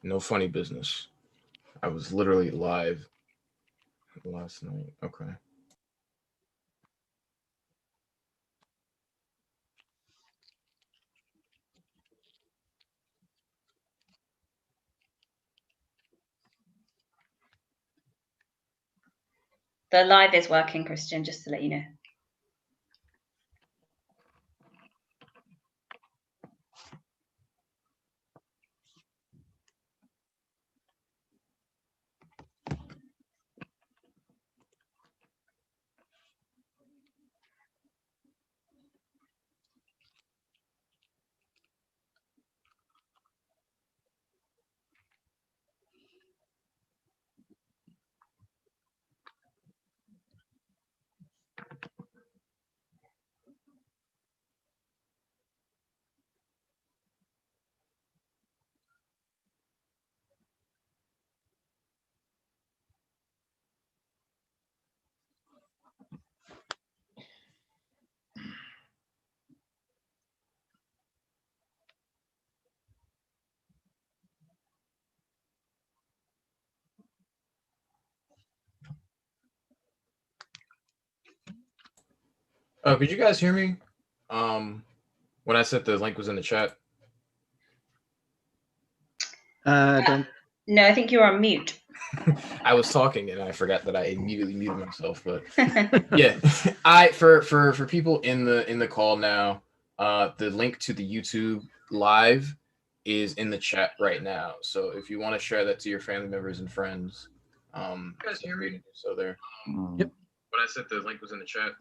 No funny business. I was literally live last night. Okay. The live is working, Christian, just to let you know. Could you guys hear me? Um, when I said the link was in the chat. Don't. No, I think you're on mute. I was talking and I forgot that I immediately muted myself. But yeah, I for people in the call now, the link to the YouTube live is in the chat right now. So if you want to share that to your family members and friends, you guys hear me? So there. Yep. When I said the link was in the chat.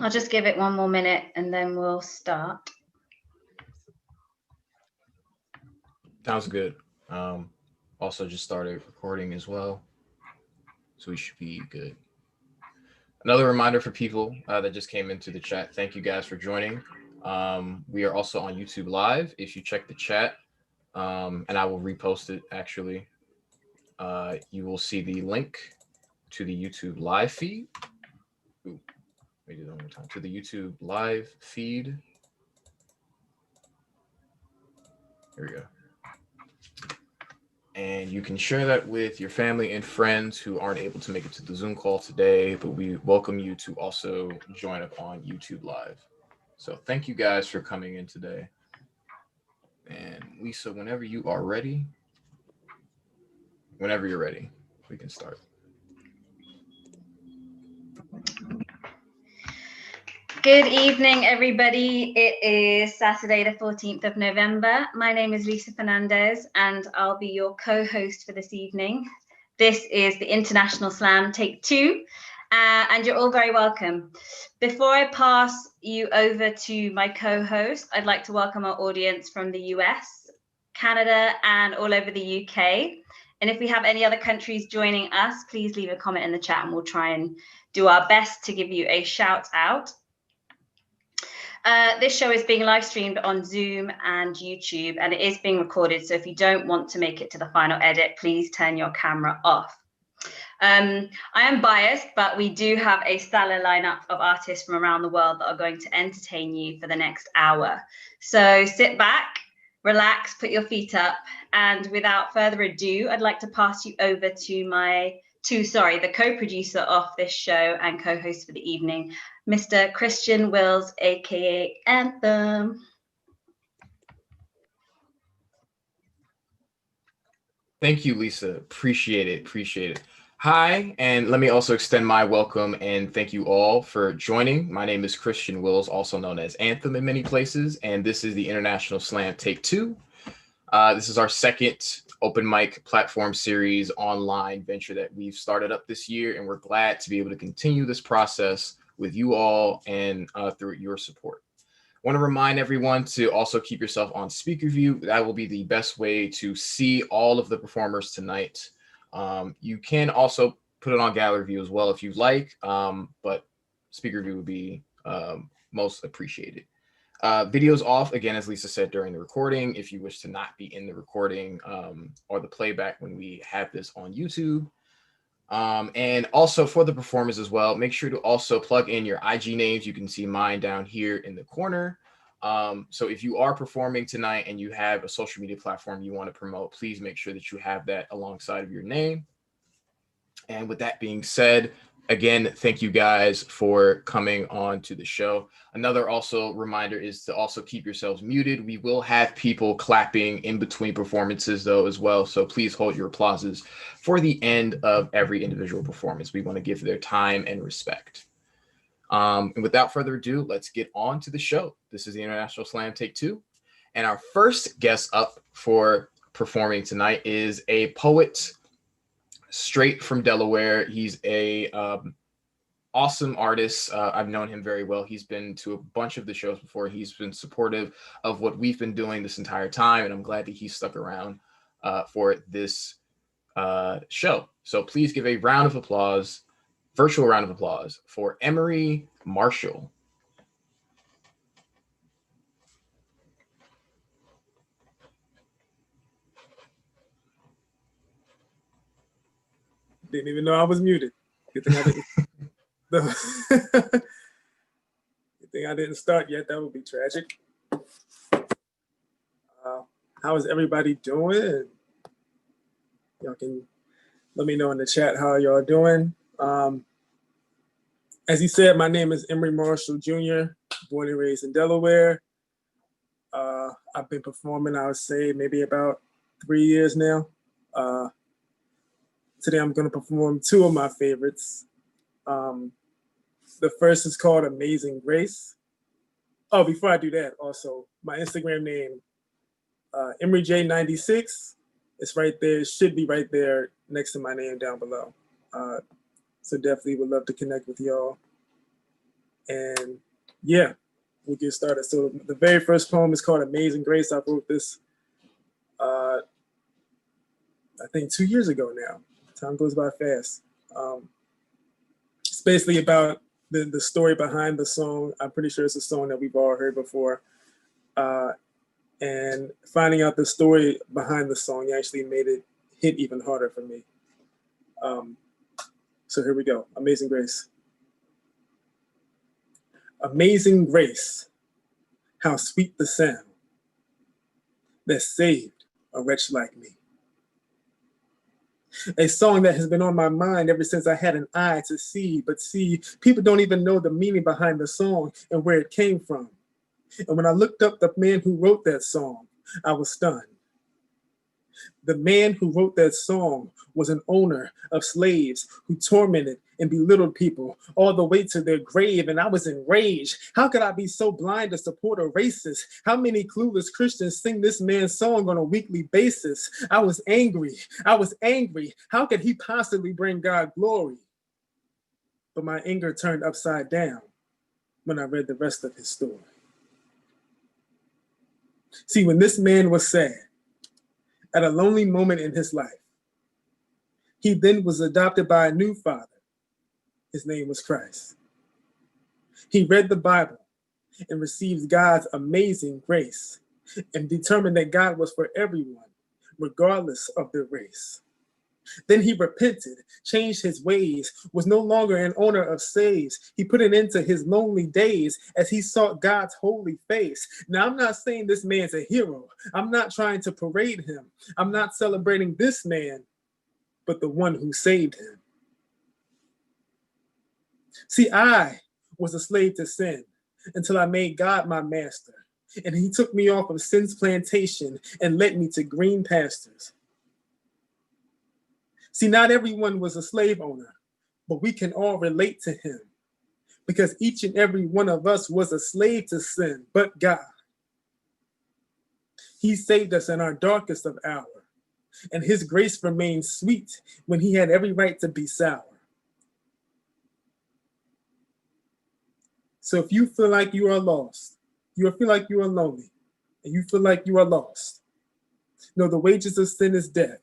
I'll just give it one more minute and then we'll start. Sounds good. Also just started recording as well, so we should be good. Another reminder for people that just came into the chat, thank you guys for joining. We are also on YouTube Live. If you check the chat, and I will repost it actually, you will see the link to the YouTube Live feed. Ooh, let me do that one more time. To the YouTube Live feed. Here we go. And you can share that with your family and friends who aren't able to make it to the Zoom call today, but we welcome you to also join up on YouTube Live. So thank you guys for coming in today. And Lisa, whenever you are ready, whenever you're ready, we can start. Good evening, everybody. It is Saturday, the 14th of November. My name is Lisa Fernandez, and I'll be your co-host for this evening. This is the International Slam Take 2, and you're all very welcome. Before I pass you over to my co-host, I'd like to welcome our audience from the US, Canada, and all over the UK. And if we have any other countries joining us, please leave a comment in the chat and we'll try and do our best to give you a shout out. This show is being live streamed on Zoom and YouTube, and it is being recorded. So if you don't want to make it to the final edit, please turn your camera off. I am biased, but we do have a stellar lineup of artists from around the world that are going to entertain you for the next hour. So sit back, relax, put your feet up, and without further ado, I'd like to pass you over to the co-producer of this show and co-host for the evening, Mr. Christian Wills, aka Anthem. Thank you, Lisa. Appreciate it. Hi, and let me also extend my welcome and thank you all for joining. My name is Christian Wills, also known as Anthem in many places, and this is the International Slam Take 2. This is our second open mic platform series online venture that we've started up this year, and we're glad to be able to continue this process with you all and through your support. I want to remind everyone to also keep yourself on speaker view. That will be the best way to see all of the performers tonight. You can also put it on gallery view as well if you'd like, but speaker view would be most appreciated. Videos off, again, as Lisa said, during the recording, if you wish to not be in the recording or the playback when we have this on YouTube. And also for the performers as well, make sure to also plug in your IG names. You can see mine down here in the corner. So if you are performing tonight and you have a social media platform you want to promote, please make sure that you have that alongside of your name. And with that being said, again, thank you guys for coming on to the show. Another also reminder is to also keep yourselves muted. We will have people clapping in between performances though as well. So please hold your applauses for the end of every individual performance. We want to give their time and respect. And without further ado, let's get on to the show. This is the International Slam Take 2. And our first guest up for performing tonight is a poet straight from Delaware. He's a awesome artist. I've known him very well. He's been to a bunch of the shows before. He's been supportive of what we've been doing this entire time, and I'm glad that he stuck around for this show. So please give a round of applause, virtual round of applause for Emery Marshall. Didn't even know I was muted. Good thing I didn't. Good thing I didn't start yet. That would be tragic. How is everybody doing? Y'all can let me know in the chat how y'all doing. As he said, my name is Emery Marshall Jr., born and raised in Delaware. I've been performing, I would say, maybe about 3 years now. Today I'm going to perform two of my favorites. The first is called Amazing Grace. Oh, before I do that, also, my Instagram name, EmeryJ96. It's right there. It should be right there next to my name down below. So definitely would love to connect with y'all. And yeah, we'll get started. So the very first poem is called Amazing Grace. I wrote this, I think 2 years ago now. Time goes by fast. It's basically about the story behind the song. I'm pretty sure it's a song that we've all heard before. And finding out the story behind the song actually made it hit even harder for me. So here we go. Amazing Grace. Amazing grace, how sweet the sound that saved a wretch like me. A song that has been on my mind ever since I had an eye to see, but see, people don't even know the meaning behind the song and where it came from. And when I looked up the man who wrote that song, I was stunned. The man who wrote that song was an owner of slaves who tormented and belittled people all the way to their grave, and I was enraged. How could I be so blind to support a racist? How many clueless Christians sing this man's song on a weekly basis? I was angry. How could he possibly bring God glory? But my anger turned upside down when I read the rest of his story. See, when this man was sad, at a lonely moment in his life, he then was adopted by a new father. His name was Christ. He read the Bible and received God's amazing grace and determined that God was for everyone, regardless of their race. Then he repented, changed his ways, was no longer an owner of slaves. He put an end to his lonely days as he sought God's holy face. Now, I'm not saying this man's a hero. I'm not trying to parade him. I'm not celebrating this man, but the one who saved him. See, I was a slave to sin until I made God my master. And he took me off of sin's plantation and led me to green pastures. See, not everyone was a slave owner, but we can all relate to him because each and every one of us was a slave to sin, but God. He saved us in our darkest of hour, and his grace remained sweet when he had every right to be sour. So if you feel like you are lost, you feel like you are lonely, and you feel like you are lost, know the wages of sin is death,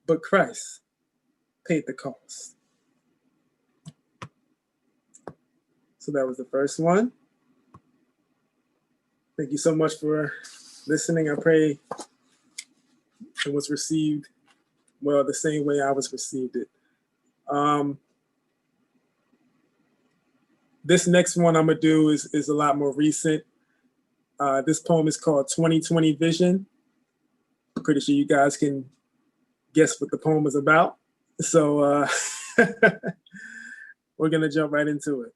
but Christ paid the cost. So that was the first one. Thank you so much for listening. I pray it was received well the same way I was received it. This next one I'm gonna do is a lot more recent. This poem is called 2020 Vision. I'm pretty sure you guys can guess what the poem is about. So we're gonna jump right into it.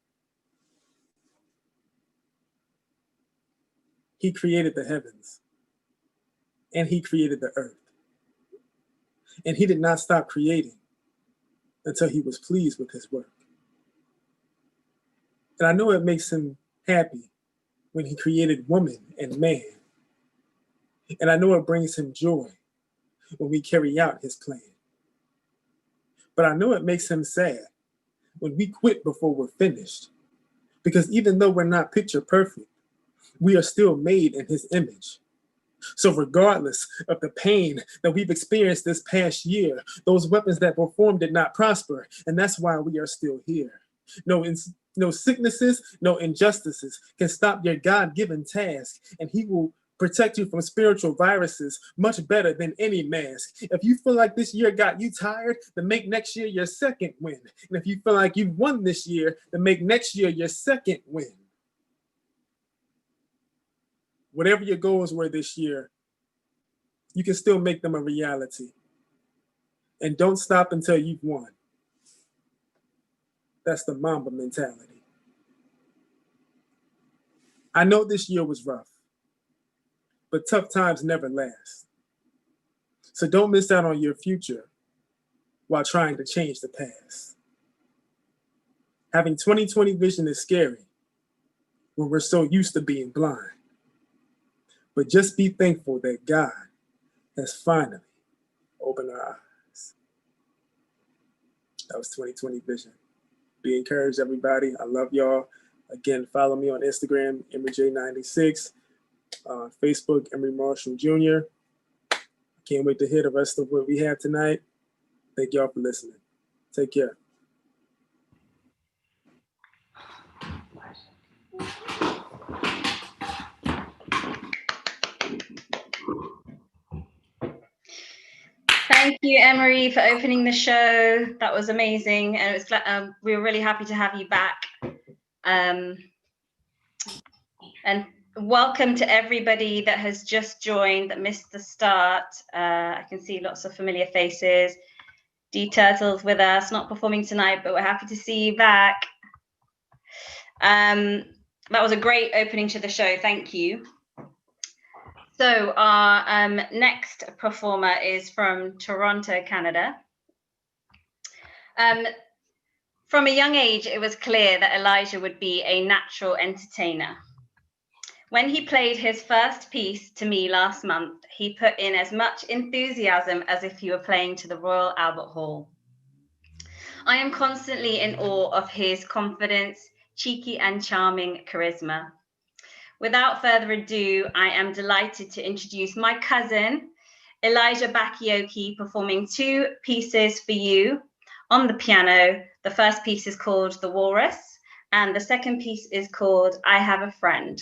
He created the heavens and he created the earth. And he did not stop creating until he was pleased with his work. And I know it makes him happy when he created woman and man. And I know it brings him joy when we carry out his plan. But I know it makes him sad when we quit before we're finished. Because even though we're not picture perfect, we are still made in his image. So regardless of the pain that we've experienced this past year, those weapons that were formed did not prosper. And that's why we are still here. No sicknesses, no injustices can stop your God-given task. And he will protect you from spiritual viruses much better than any mask. If you feel like this year got you tired, then make next year your second win. And if you feel like you've won this year, then make next year your second win. Whatever your goals were this year, you can still make them a reality. And don't stop until you've won. That's the Mamba mentality. I know this year was rough, but tough times never last. So don't miss out on your future while trying to change the past. Having 2020 vision is scary when we're so used to being blind. But just be thankful that God has finally opened our eyes. That was 2020 vision. Be encouraged, everybody. I love y'all. Again, follow me on Instagram, EmeryJ96, Facebook, Emery Marshall Jr. Can't wait to hear the rest of what we have tonight. Thank y'all for listening. Take care. Thank you, Emery, for opening the show. That was amazing, and it was we were really happy to have you back. And welcome to everybody that has just joined, that missed the start. I can see lots of familiar faces. D Turtle's with us, not performing tonight, but we're happy to see you back. That was a great opening to the show. Thank you. So our next performer is from Toronto, Canada. From a young age, it was clear that Elijah would be a natural entertainer. When he played his first piece to me last month, he put in as much enthusiasm as if he were playing to the Royal Albert Hall. I am constantly in awe of his confidence, cheeky and charming charisma. Without further ado, I am delighted to introduce my cousin, Elijah Bakioki, performing 2 pieces for you on the piano. The first piece is called The Walrus, and the second piece is called I Have a Friend.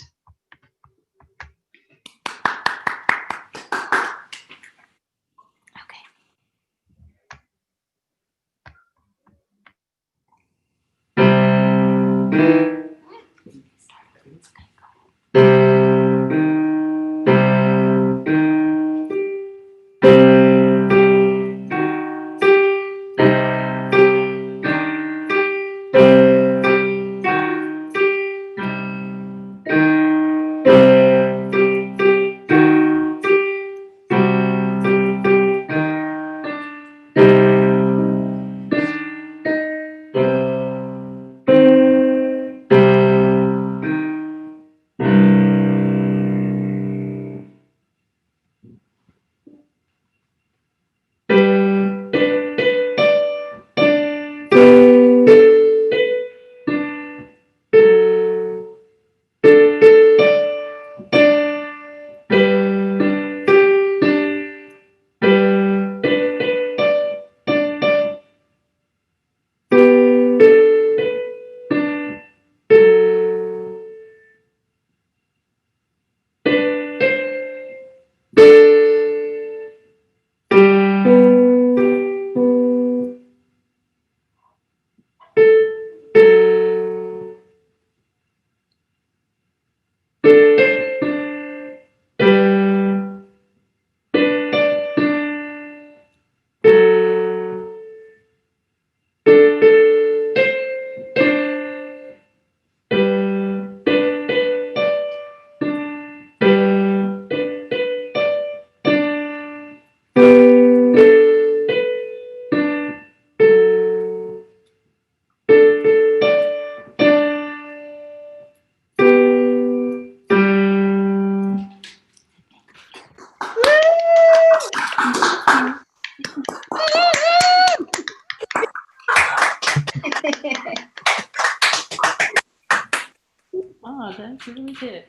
Oh, that's really good.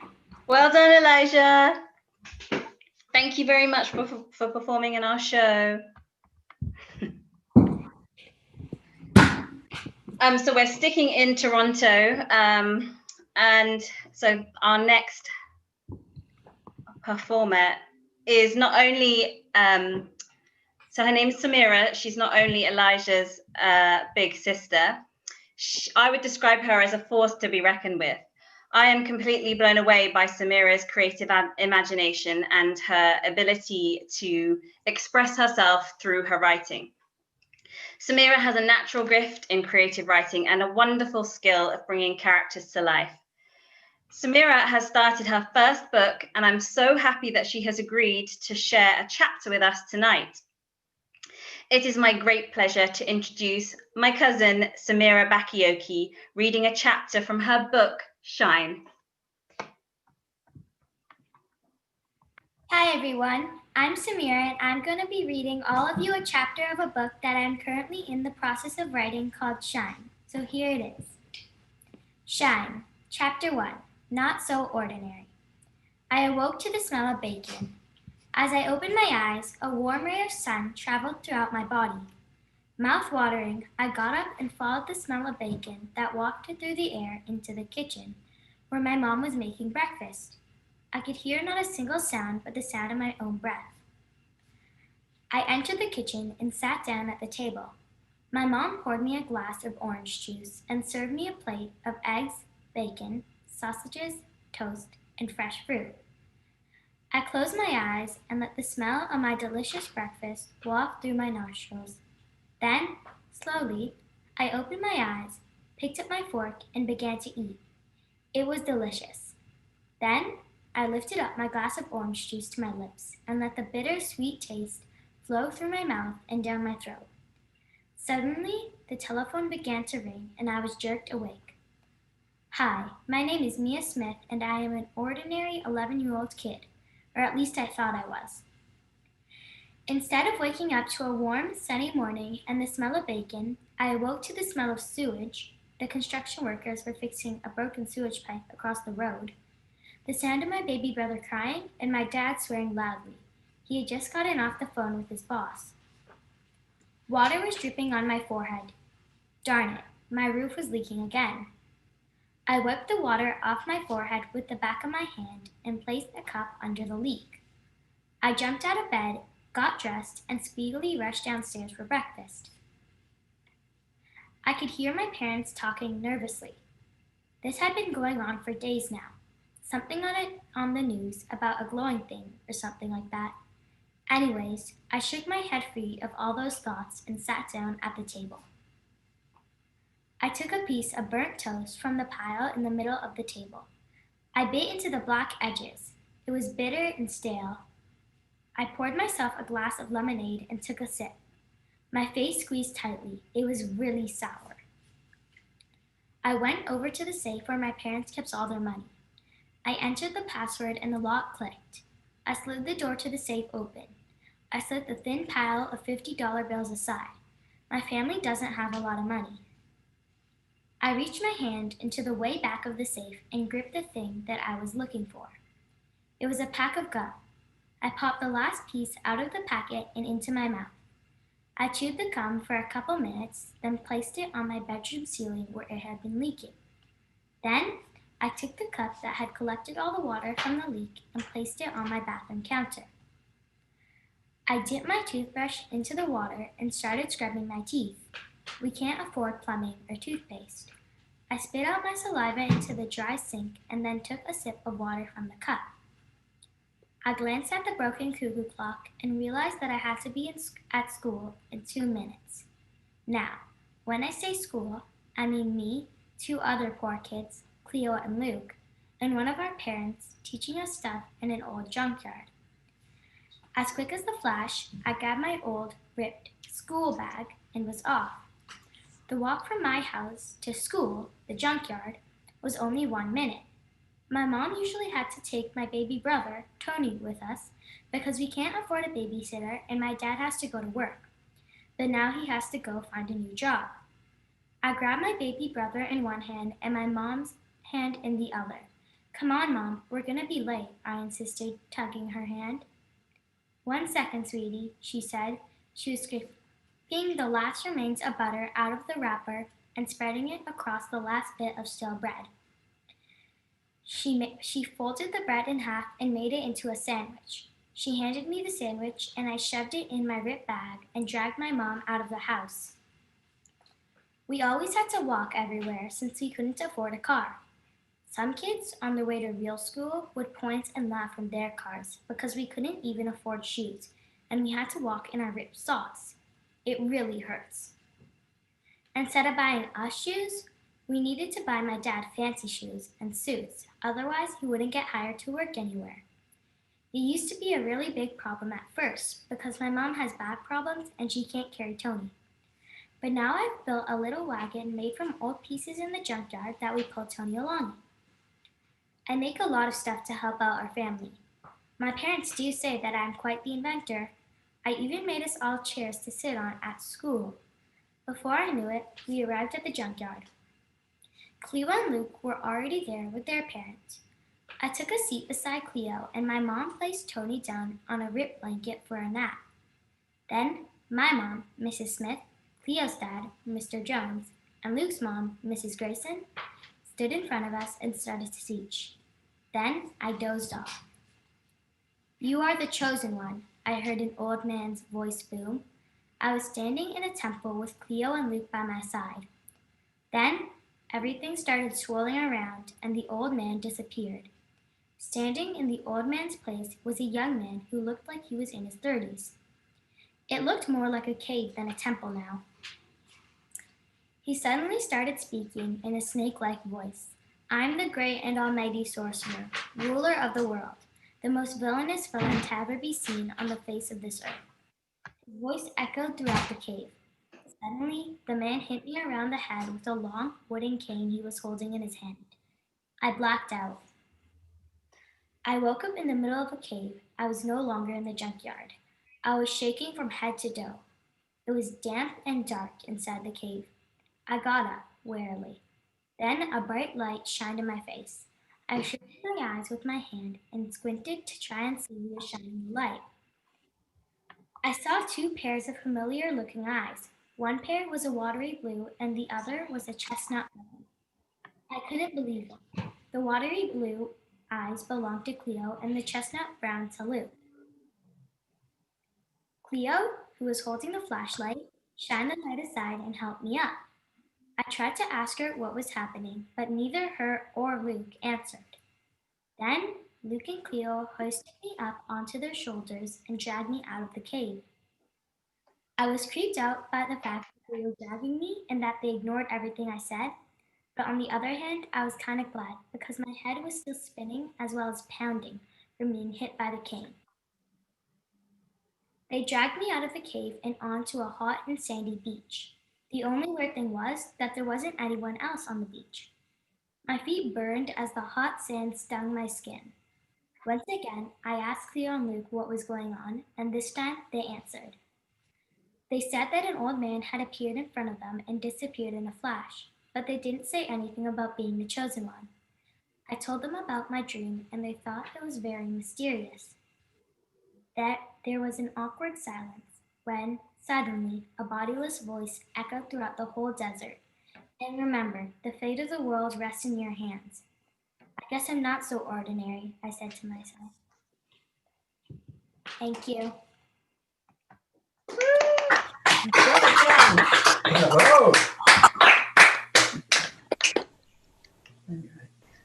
Well done, Elijah. Thank you very much for performing in our show. So we're sticking in Toronto, and so our next performer is not only, so her name's Samira. She's not only Elijah's big sister. I would describe her as a force to be reckoned with. I am completely blown away by Samira's creative imagination and her ability to express herself through her writing. Samira has a natural gift in creative writing and a wonderful skill of bringing characters to life. Samira has started her first book, and I'm so happy that she has agreed to share a chapter with us tonight. It is my great pleasure to introduce my cousin, Samira Bakioki, reading a chapter from her book, Shine. Hi everyone, I'm Samira and I'm going to be reading all of you a chapter of a book that I'm currently in the process of writing called Shine. So here it is. Shine, Chapter 1, Not So Ordinary. I awoke to the smell of bacon. As I opened my eyes, a warm ray of sun traveled throughout my body. Mouth-watering, I got up and followed the smell of bacon that wafted through the air into the kitchen, where my mom was making breakfast. I could hear not a single sound but the sound of my own breath. I entered the kitchen and sat down at the table. My mom poured me a glass of orange juice and served me a plate of eggs, bacon, sausages, toast, and fresh fruit. I closed my eyes and let the smell of my delicious breakfast waft through my nostrils. Then, slowly, I opened my eyes, picked up my fork, and began to eat. It was delicious. Then, I lifted up my glass of orange juice to my lips and let the bitter-sweet taste flow through my mouth and down my throat. Suddenly, the telephone began to ring and I was jerked awake. Hi, my name is Mia Smith and I am an ordinary 11-year-old kid, or at least I thought I was. Instead of waking up to a warm, sunny morning and the smell of bacon, I awoke to the smell of sewage. The construction workers were fixing a broken sewage pipe across the road, the sound of my baby brother crying, and my dad swearing loudly. He had just gotten off the phone with his boss. Water was dripping on my forehead. Darn it, my roof was leaking again. I wiped the water off my forehead with the back of my hand and placed the cup under the leak. I jumped out of bed, got dressed, and speedily rushed downstairs for breakfast. I could hear my parents talking nervously. This had been going on for days now. Something on the news about a glowing thing or something like that. Anyways, I shook my head free of all those thoughts and sat down at the table. I took a piece of burnt toast from the pile in the middle of the table. I bit into the black edges. It was bitter and stale. I poured myself a glass of lemonade and took a sip. My face squeezed tightly. It was really sour. I went over to the safe where my parents kept all their money. I entered the password and the lock clicked. I slid the door to the safe open. I set the thin pile of $50 bills aside. My family doesn't have a lot of money. I reached my hand into the way back of the safe and gripped the thing that I was looking for. It was a pack of gum. I popped the last piece out of the packet and into my mouth. I chewed the gum for a couple minutes, then placed it on my bedroom ceiling where it had been leaking. Then, I took the cup that had collected all the water from the leak and placed it on my bathroom counter. I dipped my toothbrush into the water and started scrubbing my teeth. We can't afford plumbing or toothpaste. I spit out my saliva into the dry sink and then took a sip of water from the cup. I glanced at the broken cuckoo clock and realized that I had to be at school in 2 minutes. Now, when I say school, I mean me, 2 other poor kids, Cleo and Luke, and one of our parents teaching us stuff in an old junkyard. As quick as the flash, I grabbed my old, ripped school bag and was off. The walk from my house to school, the junkyard, was only 1 minute. My mom usually had to take my baby brother, Tony, with us because we can't afford a babysitter and my dad has to go to work. But now he has to go find a new job. I grabbed my baby brother in one hand and my mom's hand in the other. Come on, Mom, we're gonna be late, I insisted, tugging her hand. 1 second, sweetie, she said. She was scraping the last remains of butter out of the wrapper and spreading it across the last bit of stale bread. She folded the bread in half and made it into a sandwich. She handed me the sandwich and I shoved it in my ripped bag and dragged my mom out of the house. We always had to walk everywhere since we couldn't afford a car. Some kids on their way to real school would point and laugh from their cars because we couldn't even afford shoes and we had to walk in our ripped socks. It really hurts. Instead of buying us shoes, we needed to buy my dad fancy shoes and suits, otherwise he wouldn't get hired to work anywhere. It used to be a really big problem at first because my mom has back problems and she can't carry Tony. But now I've built a little wagon made from old pieces in the junkyard that we pull Tony along in. I make a lot of stuff to help out our family. My parents do say that I'm quite the inventor. I even made us all chairs to sit on at school. Before I knew it, we arrived at the junkyard. Cleo and Luke were already there with their parents. I took a seat beside Cleo, and my mom placed Tony down on a rip blanket for a nap. Then, my mom, Mrs. Smith, Cleo's dad, Mr. Jones, and Luke's mom, Mrs. Grayson, stood in front of us and started to teach. Then I dozed off. "You are the chosen one," I heard an old man's voice boom. I was standing in a temple with Cleo and Luke by my side. Then everything started swirling around and the old man disappeared. Standing in the old man's place was a young man who looked like he was in his 30s. It looked more like a cave than a temple now. He suddenly started speaking in a snake-like voice. "I'm the great and almighty sorcerer, ruler of the world, the most villainous villain to ever be seen on the face of this earth." His voice echoed throughout the cave. Suddenly, the man hit me around the head with a long wooden cane he was holding in his hand. I blacked out. I woke up in the middle of a cave. I was no longer in the junkyard. I was shaking from head to toe. It was damp and dark inside the cave. I got up, warily. Then a bright light shined in my face. I shaded my eyes with my hand and squinted to try and see who was shining the light. I saw two pairs of familiar-looking eyes. One pair was a watery blue and the other was a chestnut brown. I couldn't believe it. The watery blue eyes belonged to Cleo and the chestnut brown to Luke. Cleo, who was holding the flashlight, shined the light aside and helped me up. I tried to ask her what was happening, but neither her or Luke answered. Then Luke and Cleo hoisted me up onto their shoulders and dragged me out of the cave. I was creeped out by the fact that they were dragging me and that they ignored everything I said, but on the other hand, I was kind of glad because my head was still spinning as well as pounding from being hit by the cane. They dragged me out of the cave and onto a hot and sandy beach. The only weird thing was that there wasn't anyone else on the beach. My feet burned as the hot sand stung my skin. Once again, I asked Cleo and Luke what was going on, and this time they answered. They said that an old man had appeared in front of them and disappeared in a flash, but they didn't say anything about being the chosen one. I told them about my dream, and they thought it was very mysterious. That there was an awkward silence when, suddenly, a bodiless voice echoed throughout the whole desert. "And remember, the fate of the world rests in your hands." I guess I'm not so ordinary, I said to myself. Thank you.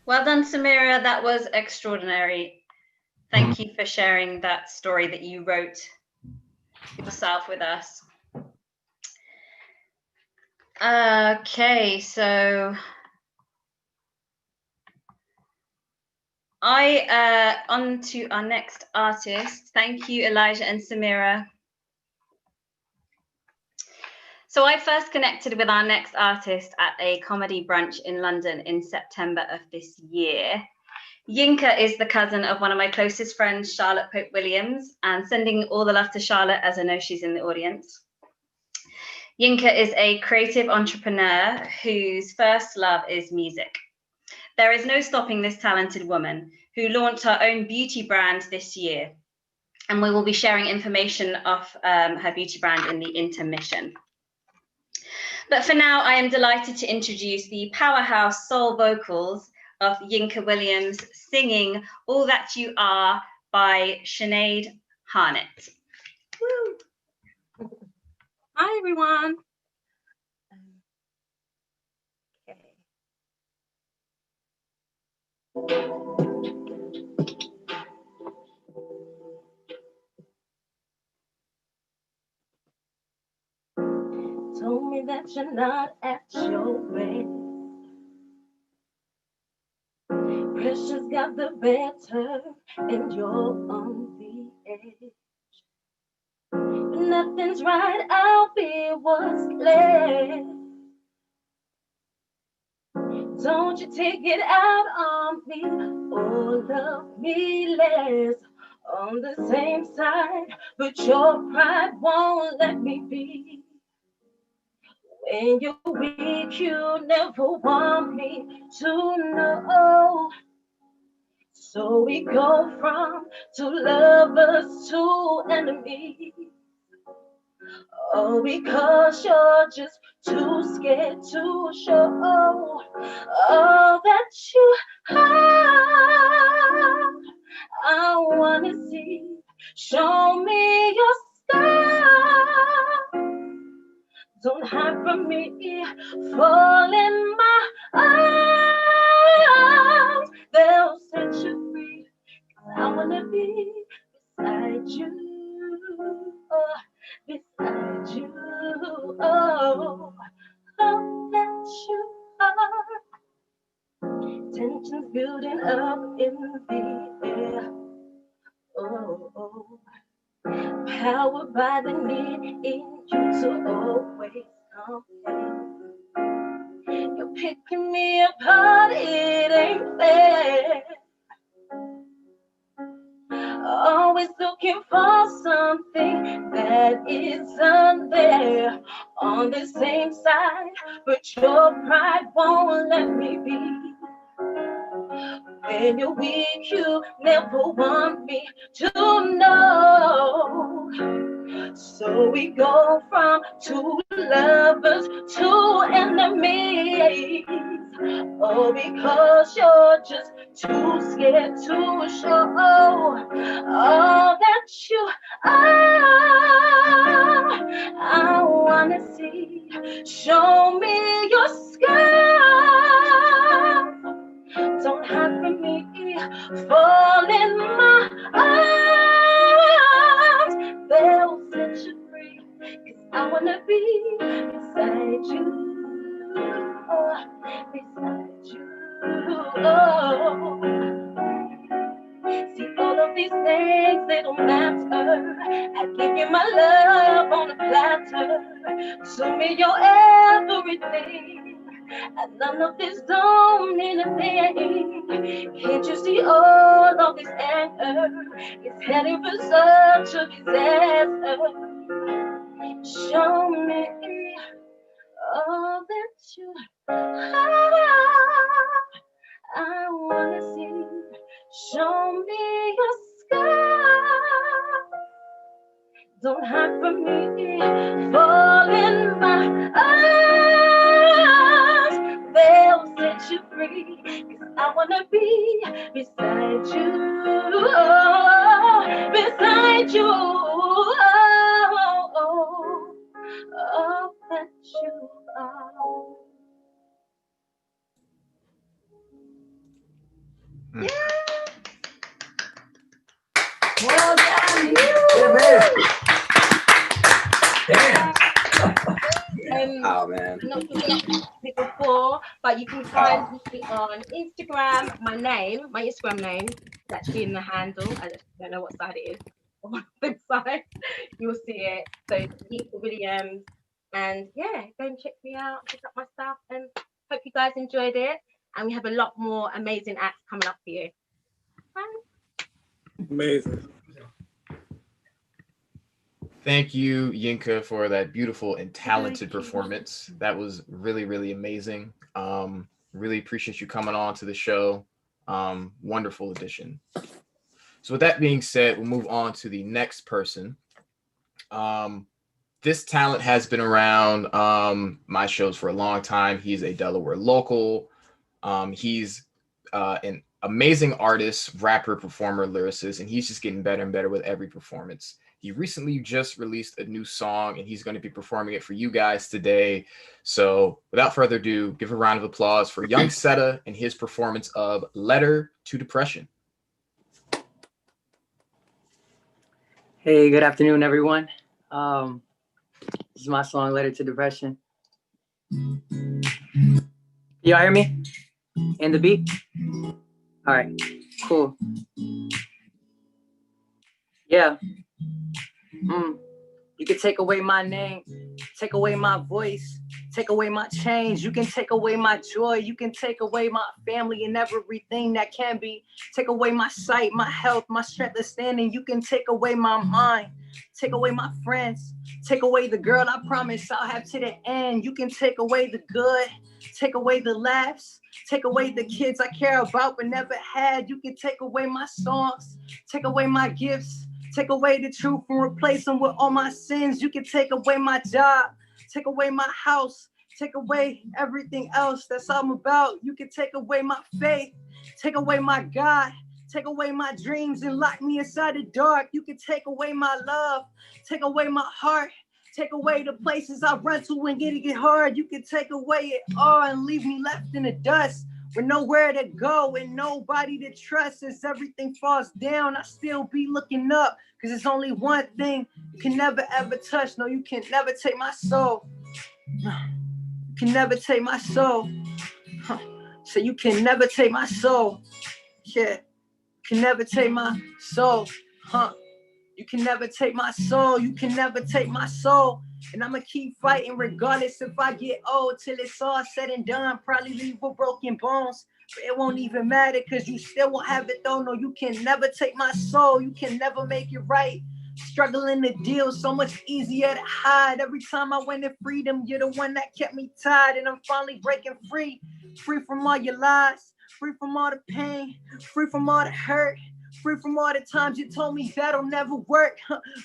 Well done, Samira. That was extraordinary. Thank you for sharing that story that you wrote yourself with us. Okay, so on to our next artist. Thank you, Elijah and Samira. So I first connected with our next artist at a comedy brunch in London in September of this year. Yinka is the cousin of one of my closest friends, Charlotte Pope Williams, and sending all the love to Charlotte as I know she's in the audience. Yinka is a creative entrepreneur whose first love is music. There is no stopping this talented woman who launched her own beauty brand this year. And we will be sharing information of her beauty brand in the intermission. But for now, I am delighted to introduce the powerhouse soul vocals of Yinka Williams singing All That You Are by Sinead Harnett. Woo. Hi, everyone. Told me that you're not at your best. Pressure's got the better and you're on the edge. But nothing's right, I'll be what's left. Don't you take it out on me or love me less. On the same side, but your pride won't let me be. When you're weak, you never want me to know. So we go from two lovers to enemies. Oh, because you're just too scared to show all that you have. I wanna see, show me your scars. Don't hide from me, fall in my arms. They'll set you free. I wanna be beside you, oh, beside you, oh, all that you are. Tensions building up in the air, oh. Powered by the need in you to always compare. You're picking me apart, it ain't fair. Always looking for something that isn't there on the same side, but your pride won't let me be. When you're weak, you never want me to know. So we go from two lovers to enemies. Oh, because you're just too scared to show all that you are. I wanna see, show me your scars. Don't hide from me, fall in my arms. They'll set you free, 'cause I wanna be beside you, oh, beside you, oh. See, all of these things, they don't matter. I give you my love on a platter. Show me your everything. And none of this don't mean a thing. Can't you see all of this anger is heading for such a disaster? Show me all that you have. I wanna see. Show me your scars. Don't hide from me, fall in my arms. They'll set you free, 'cause I wanna be beside you, oh, beside you, oh, that you are. Yeah. Well done, you. Damn. Oh man. Not it before, but you can find me on Instagram. My Instagram name is actually in the handle. I just don't know what side it is. On the side, you'll see it. So Yinka Williams, and yeah, go and check me out, check out my stuff, and hope you guys enjoyed it. And we have a lot more amazing acts coming up for you. Bye. Amazing. Thank you, Yinka, for that beautiful and talented performance. That was really, really amazing. Really appreciate you coming on to the show. Wonderful addition. So with that being said, we'll move on to the next person. This talent has been around my shows for a long time. He's a Delaware local. He's an amazing artist, rapper, performer, lyricist, and he's just getting better and better with every performance. He recently just released a new song, and he's going to be performing it for you guys today. So without further ado, give a round of applause for Young Seta and his performance of Letter to Depression. Hey, good afternoon, everyone. This is my song, Letter to Depression. Y'all hear me? And the beat? All right, cool. Yeah. You can take away my name, take away my voice, take away my change. You can take away my joy. You can take away my family and everything that can be. Take away my sight, my health, my strength of standing. You can take away my mind. take away my friends, take away the girl I promise I'll have to the end. You can take away the good, take away the laughs, take away the kids I care about but never had. You can take away my songs, take away my gifts, take away the truth and replace them with all my sins. You can take away my job, take away my house, take away everything else that's all I'm about. You can take away my faith, take away my God, take away my dreams and lock me inside the dark. You can take away my love, take away my heart, take away the places I run to when it get hard. You can take away it all and leave me left in the dust with nowhere to go and nobody to trust. As everything falls down, I still be looking up, because it's only one thing you can never ever touch. No, you can never take my soul. You can never take my soul. So you can never take my soul. Yeah, you can never take my soul. You can never take my soul. You can never take my soul. And I'ma keep fighting regardless if I get old, till it's all said and done. Probably leave with broken bones, but it won't even matter, because you still won't have it though. No, you can never take my soul. You can never make it right. Struggling to deal, so much easier to hide. Every time I went to freedom, you're the one that kept me tied. And I'm finally breaking free. Free from all your lies, free from all the pain, free from all the hurt, free from all the times you told me that'll never work,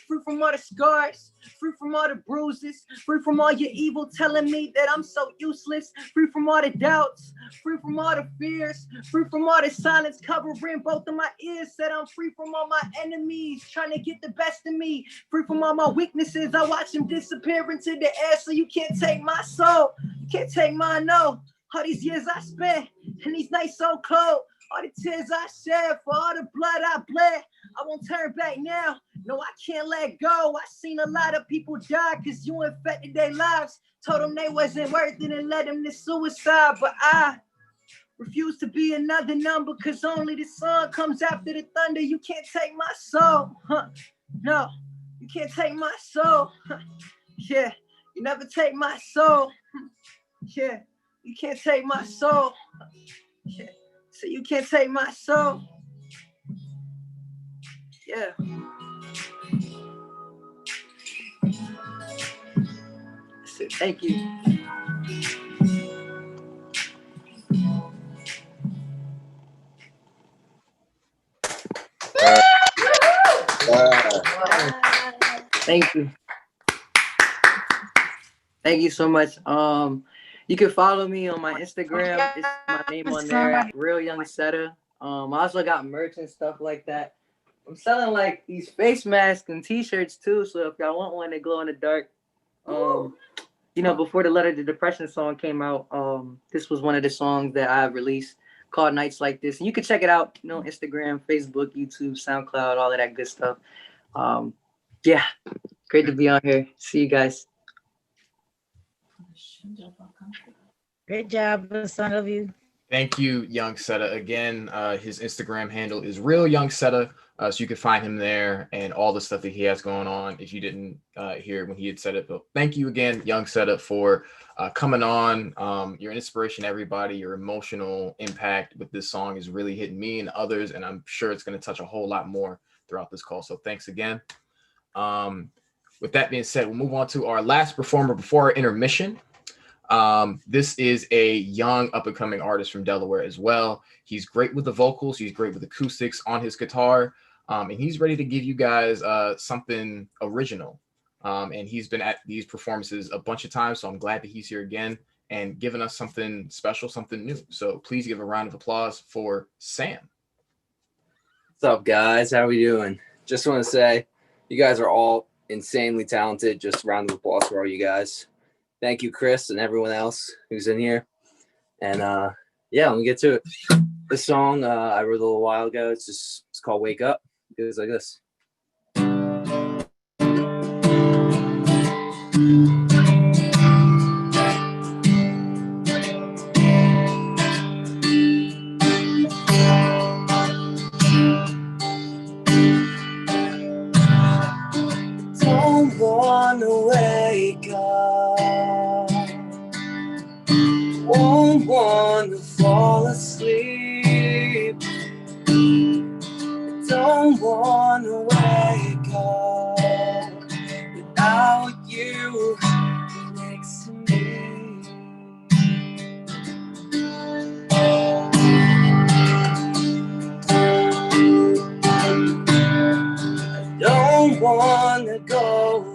free from all the scars, free from all the bruises, free from all your evil telling me that I'm so useless, free from all the doubts, free from all the fears, free from all the silence covering both of my ears. Said I'm free from all my enemies trying to get the best of me, free from all my weaknesses. I watch them disappear into the air. So you can't take my soul, you can't take my no. All these years I spent and these nights so cold, all the tears I shed, for all the blood I bled, I won't turn back now. No, I can't let go. I seen a lot of people die because you infected their lives. Told them they wasn't worth it and led them to suicide. But I refuse to be another number, because only the sun comes after the thunder. You can't take my soul. No, you can't take my soul. Yeah, you never take my soul. Yeah. You can't take my soul. Yeah. So you can't take my soul. Yeah. That's it. Thank you. Thank you. Thank you so much. You can follow me on my Instagram. It's my name on there, Real Young Seta. I also got merch and stuff like that. I'm selling like these face masks and t-shirts too. So if y'all want one that glow in the dark, you know, before the Letter to Depression song came out, this was one of the songs that I released called Nights Like This. And you can check it out, you know, Instagram, Facebook, YouTube, SoundCloud, all of that good stuff. Yeah, great to be on here. See you guys. Great job, son of you. Thank you, Young Seta. Again, his Instagram handle is Real Young Seta, so you can find him there and all the stuff that he has going on if you didn't hear when he had said it. But thank you again, Young Seta, for coming on. Your inspiration, everybody, your emotional impact with this song is really hitting me and others, and I'm sure it's going to touch a whole lot more throughout this call. So thanks again. With that being said, we'll move on to our last performer before our intermission. This is a young up-and-coming artist from Delaware as well. He's great with the vocals, he's great with acoustics on his guitar, and he's ready to give you guys something original. And he's been at these performances a bunch of times, so I'm glad that he's here again and giving us something special, something new. So please give a round of applause for Sam. What's up, guys? How we doing? Just want to say you guys are all insanely talented. Just a round of applause for all you guys. Thank you, Chris, and everyone else who's in here. And yeah, let me get to it. This song I wrote a little while ago. It's called Wake Up. It goes like this. Don't wanna wake up, won't wanna fall asleep, don't wanna wake up, wanna go.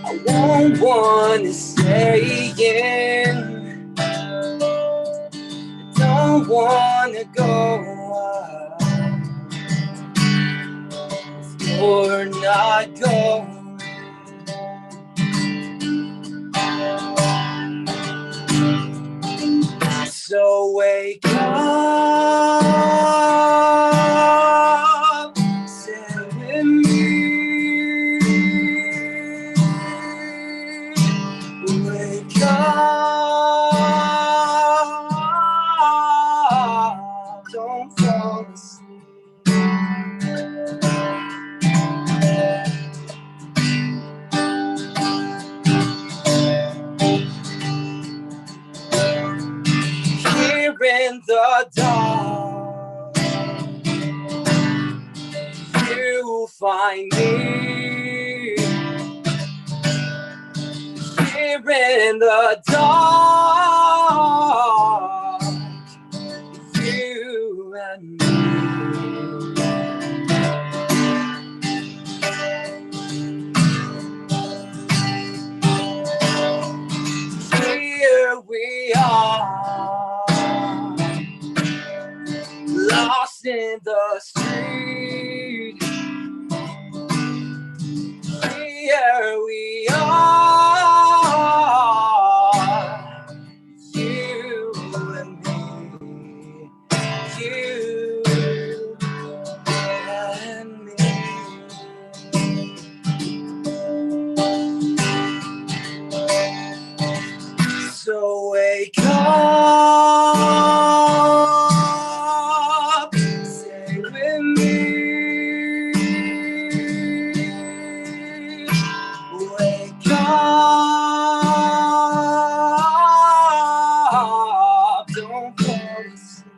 I won't wanna stay in. Don't wanna go. You're not going. So wake up, stay with me. Wake up, don't fall asleep. In the dark, you find me. Here in the dark, you and me. Here we are, lost in the street. Here we are, you and me, you and me. So wake up, stay with me. Wake up, don't fall asleep.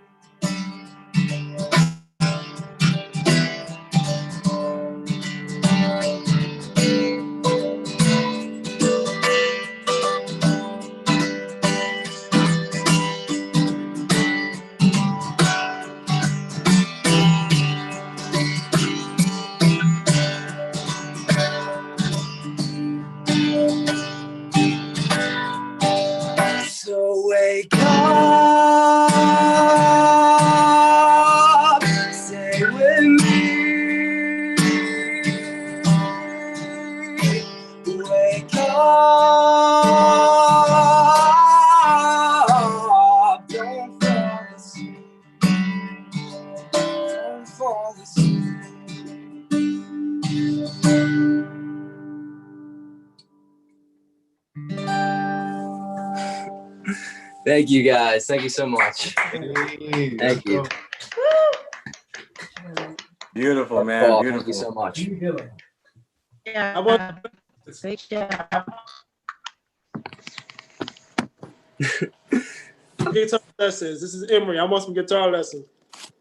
So wake up, stay with me. Wake up, don't fall asleep. Don't fall asleep. Thank you guys. Thank you so much. Hey, Thank you. Beautiful, man. Paul, Beautiful. thank you so much. Yeah, I want great job. guitar lessons. This is Emery. I want some guitar lessons.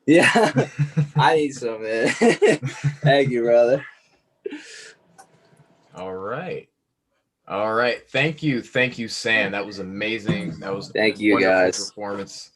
Yeah, I need some, man. Thank you, brother. All right. All right. Thank you. Thank you, Sam. That was amazing. That was Thank you, wonderful guys. performance.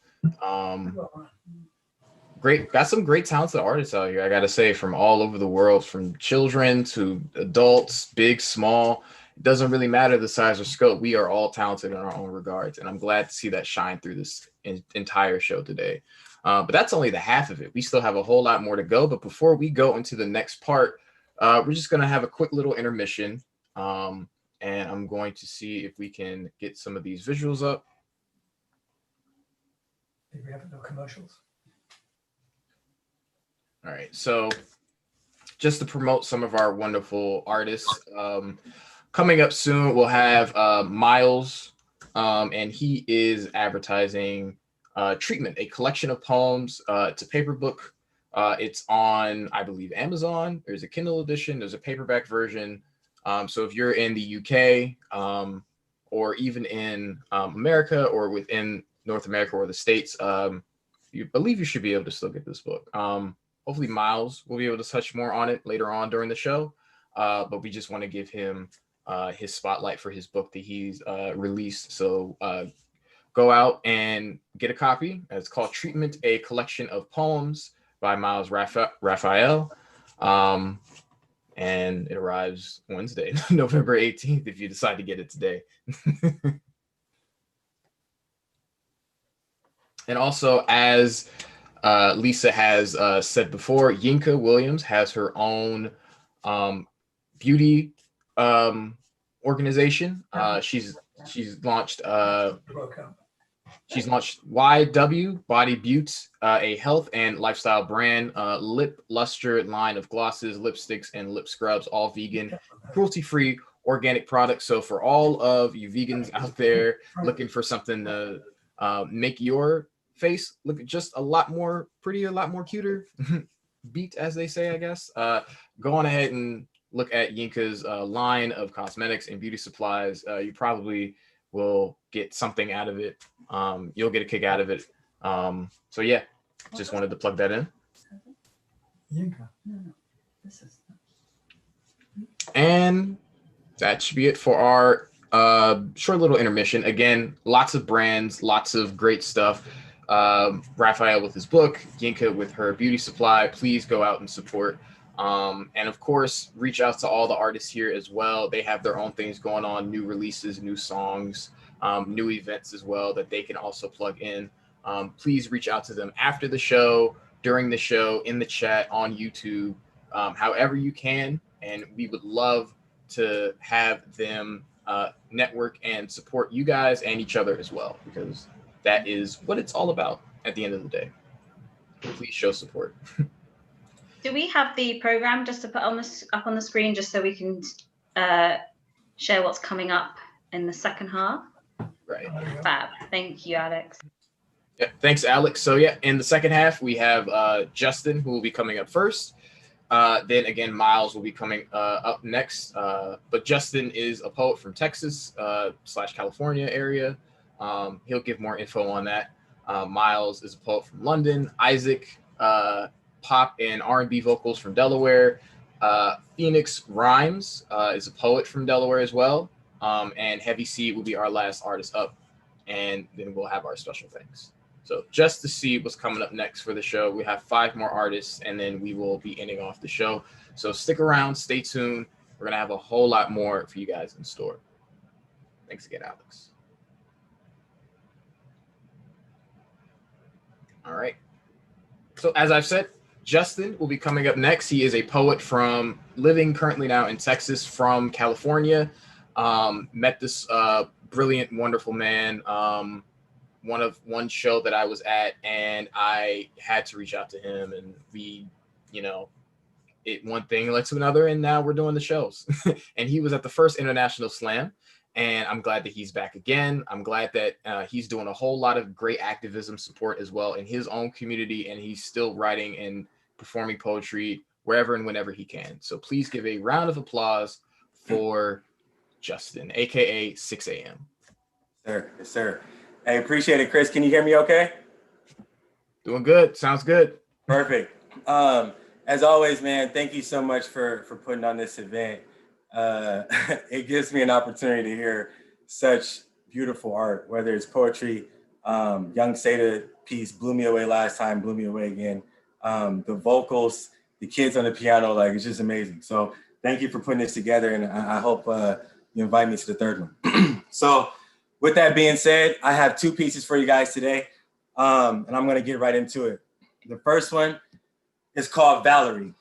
Great. Got some great talented artists out here, I gotta say, from all over the world, from children to adults, big, small. It doesn't really matter the size or scope. We are all talented in our own regards. And I'm glad to see that shine through this entire show today. But that's only the half of it. We still have a whole lot more to go. But before we go into the next part, we're just going to have a quick little intermission. And I'm going to see if we can get some of these visuals up. Did we have no commercials? All right. So just to promote some of our wonderful artists, coming up soon, we'll have Miles, and he is advertising Treatment, a collection of poems. It's a paper book. It's on, I believe, Amazon. There's a Kindle edition. There's a paperback version. So if you're in the UK or even in America or within North America or the States, you believe you should be able to still get this book. Hopefully Miles will be able to touch more on it later on during the show. But we just want to give him his spotlight for his book that he's released. So go out and get a copy. It's called Treatment, a collection of poems by Miles Raphael. And it arrives Wednesday, November 18th, if you decide to get it today. And also, as Lisa has said before, Yinka Williams has her own beauty organization. She's launched YW Body Butte, a health and lifestyle brand, lip luster line of glosses, lipsticks, and lip scrubs, all vegan, cruelty-free, organic products. So for all of you vegans out there looking for something to make your face look just a lot more pretty, a lot more cuter, beat as they say, I guess, go on ahead and look at Yinka's line of cosmetics and beauty supplies. You probably will get something out of it. You'll get a kick out of it. So yeah, just wanted to plug that in. Yinka. No, this is. And that should be it for our short little intermission. Again, lots of brands, lots of great stuff. Raphael with his book, Yinka with her beauty supply. Please go out and support. And of course, reach out to all the artists here as well. They have their own things going on, new releases, new songs, new events as well that they can also plug in. Please reach out to them after the show, during the show, in the chat, on YouTube, however you can. And we would love to have them network and support you guys and each other as well, because that is what it's all about at the end of the day. Please show support. Do we have the program just to put on up on the screen just so we can share what's coming up in the second half? Right. Fab. Thank you, Alex. Yeah, thanks, Alex. So yeah, in the second half, we have Justin, who will be coming up first. Then again, Miles will be coming up next. But Justin is a poet from Texas / California area. He'll give more info on that. Miles is a poet from London. Isaac, pop and R&B vocals from Delaware. Phoenix Rhymes is a poet from Delaware as well. And Heavy Seed will be our last artist up. And then we'll have our special thanks. So just to see what's coming up next for the show, we have 5 more artists, and then we will be ending off the show. So stick around, stay tuned. We're going to have a whole lot more for you guys in store. Thanks again, Alex. All right. So as I've said, Justin will be coming up next. He is a poet from living currently now in Texas from California. Met this brilliant, wonderful man. One show that I was at, and I had to reach out to him, and we, one thing led to another, and now we're doing the shows. And he was at the first International Slam, and I'm glad that he's back again. I'm glad that he's doing a whole lot of great activism support as well in his own community, and he's still writing and performing poetry wherever and whenever he can. So please give a round of applause for Justin, aka 6 a.m. Sir, yes, sir. I appreciate it, Chris. Can you hear me okay? Doing good. Sounds good. Perfect. As always, man, thank you so much for putting on this event. It gives me an opportunity to hear such beautiful art, whether it's poetry. Young Seda piece blew me away last time, blew me away again. The vocals, the kids on the piano, it's just amazing. So thank you for putting this together, and I hope you invite me to the third one. So with that being said, I have 2 pieces for you guys today, and I'm going to get right into it. The first one is called Valerie.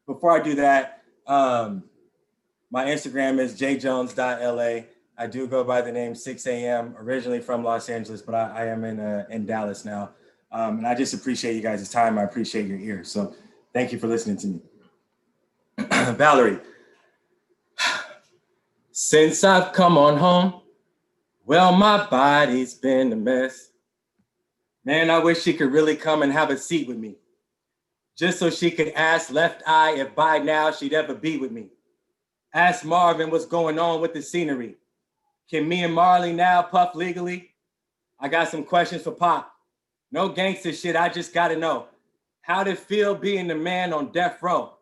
Before I do that, my Instagram is jjones.la. I do go by the name 6 a.m., originally from Los Angeles, but I am in Dallas now. And I just appreciate you guys' time. I appreciate your ears. So thank you for listening to me. Valerie. Since I've come on home, well, my body's been a mess. Man, I wish she could really come and have a seat with me, just so she could ask Left Eye if by now she'd ever be with me. Ask Marvin what's going on with the scenery. Can me and Marley now puff legally? I got some questions for Pop. No gangster shit, I just gotta know. How'd it feel being the man on death row?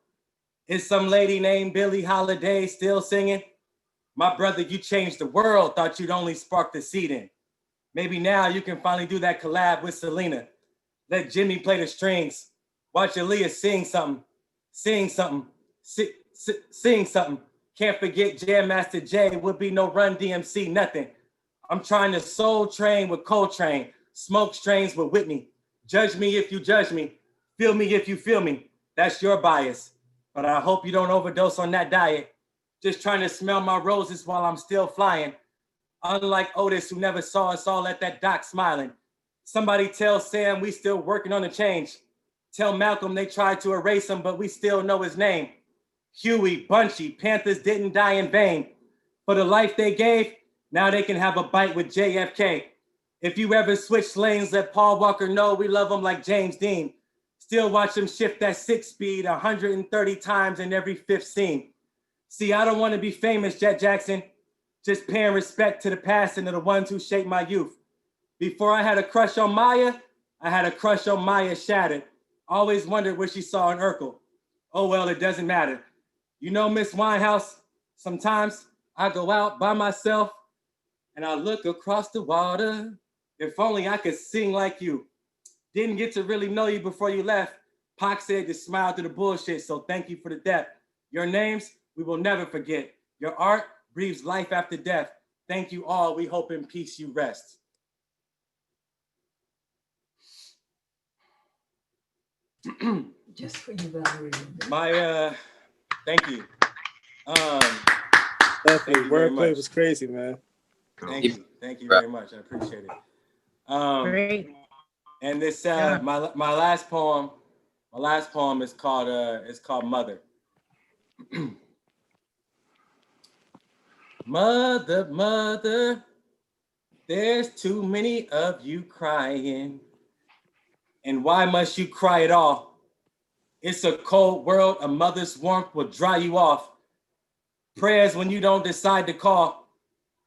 Is some lady named Billie Holiday still singing? My brother, you changed the world, thought you'd only spark the seed in. Maybe now you can finally do that collab with Selena. Let Jimmy play the strings. Watch Aaliyah sing something. Sing something. Sing something. Can't forget Jam Master Jay. Would be no Run DMC, nothing. I'm trying to Soul Train with Coltrane. Smoke strains with Whitney. Judge me if you judge me. Feel me if you feel me. That's your bias. But I hope you don't overdose on that diet. Just trying to smell my roses while I'm still flying. Unlike Otis, who never saw us all at that dock smiling. Somebody tell Sam we still working on the change. Tell Malcolm they tried to erase him, but we still know his name. Huey, Bunchy, Panthers didn't die in vain. For the life they gave, now they can have a bite with JFK. If you ever switch lanes, let Paul Walker know we love him like James Dean. Still watch him shift that 6-speed 130 times in every 5th scene. See, I don't want to be famous, Jet Jackson. Just paying respect to the past and to the ones who shaped my youth. Before I had a crush on Maya, I had a crush on Maya Shattered. Always wondered what she saw in Urkel. Oh, well, it doesn't matter. You know, Miss Winehouse, sometimes I go out by myself and I look across the water. If only I could sing like you. Didn't get to really know you before you left. Pac said to smile through the bullshit, so thank you for the depth. Your names, we will never forget. Your art breathes life after death. Thank you all. We hope in peace you rest. Just for you, Valerie. My, thank you. Definitely, you very wordplay much. was crazy, man. Thank you very much. I appreciate it. Great. And this, Yeah. my last poem is called Mother. Mother, mother, there's too many of you crying. And why must you cry at all? It's a cold world, a mother's warmth will dry you off. Prayers when you don't decide to call.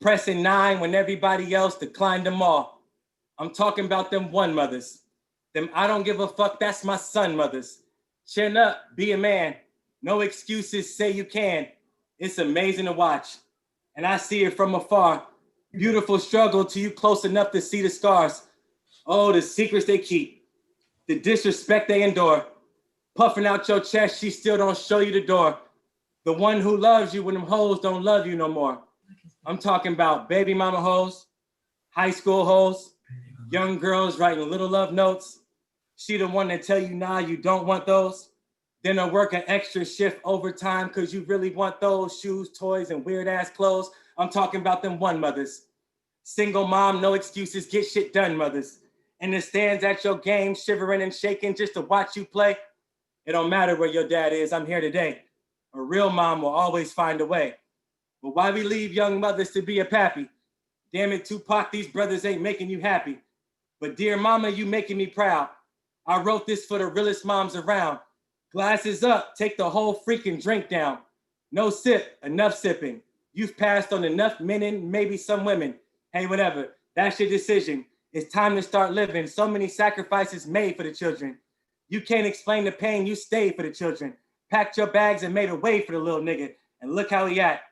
Pressing 9 when everybody else declined them all. I'm talking about them one mothers. Them I don't give a fuck, that's my son mothers. Chin up, be a man. No excuses, say you can. It's amazing to watch. And I see it from afar. Beautiful struggle till you close enough to see the scars. Oh, the secrets they keep. The disrespect they endure. Puffing out your chest, she still don't show you the door. The one who loves you when them hoes don't love you no more. I'm talking about baby mama hoes, high school hoes, young girls writing little love notes. She the one that tell you, nah, you don't want those. Then I work an extra shift overtime because you really want those shoes, toys, and weird ass clothes. I'm talking about them one mothers. Single mom, no excuses, get shit done mothers. And the stands at your game, shivering and shaking just to watch you play. It don't matter where your dad is, I'm here today. A real mom will always find a way. But why we leave young mothers to be a pappy? Damn it, Tupac, these brothers ain't making you happy. But dear mama, you making me proud. I wrote this for the realest moms around. Glasses up, take the whole freaking drink down. No sip, enough sipping. You've passed on enough men and maybe some women. Hey, whatever, that's your decision. It's time to start living. So many sacrifices made for the children. You can't explain the pain, you stayed for the children. Packed your bags and made a way for the little nigga. And look how he act,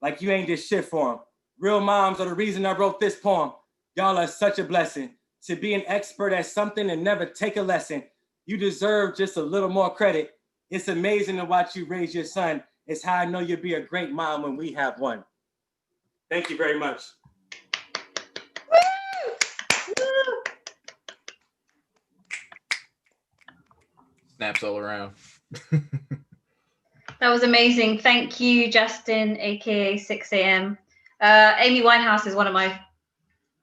like you ain't did shit for him. Real moms are the reason I wrote this poem. Y'all are such a blessing. To be an expert at something and never take a lesson. You deserve just a little more credit. It's amazing to watch you raise your son. It's how I know you'll be a great mom when we have one. Thank you very much. Snaps all around. That was amazing. Thank you, Justin, aka 6 a.m. Amy Winehouse is one of my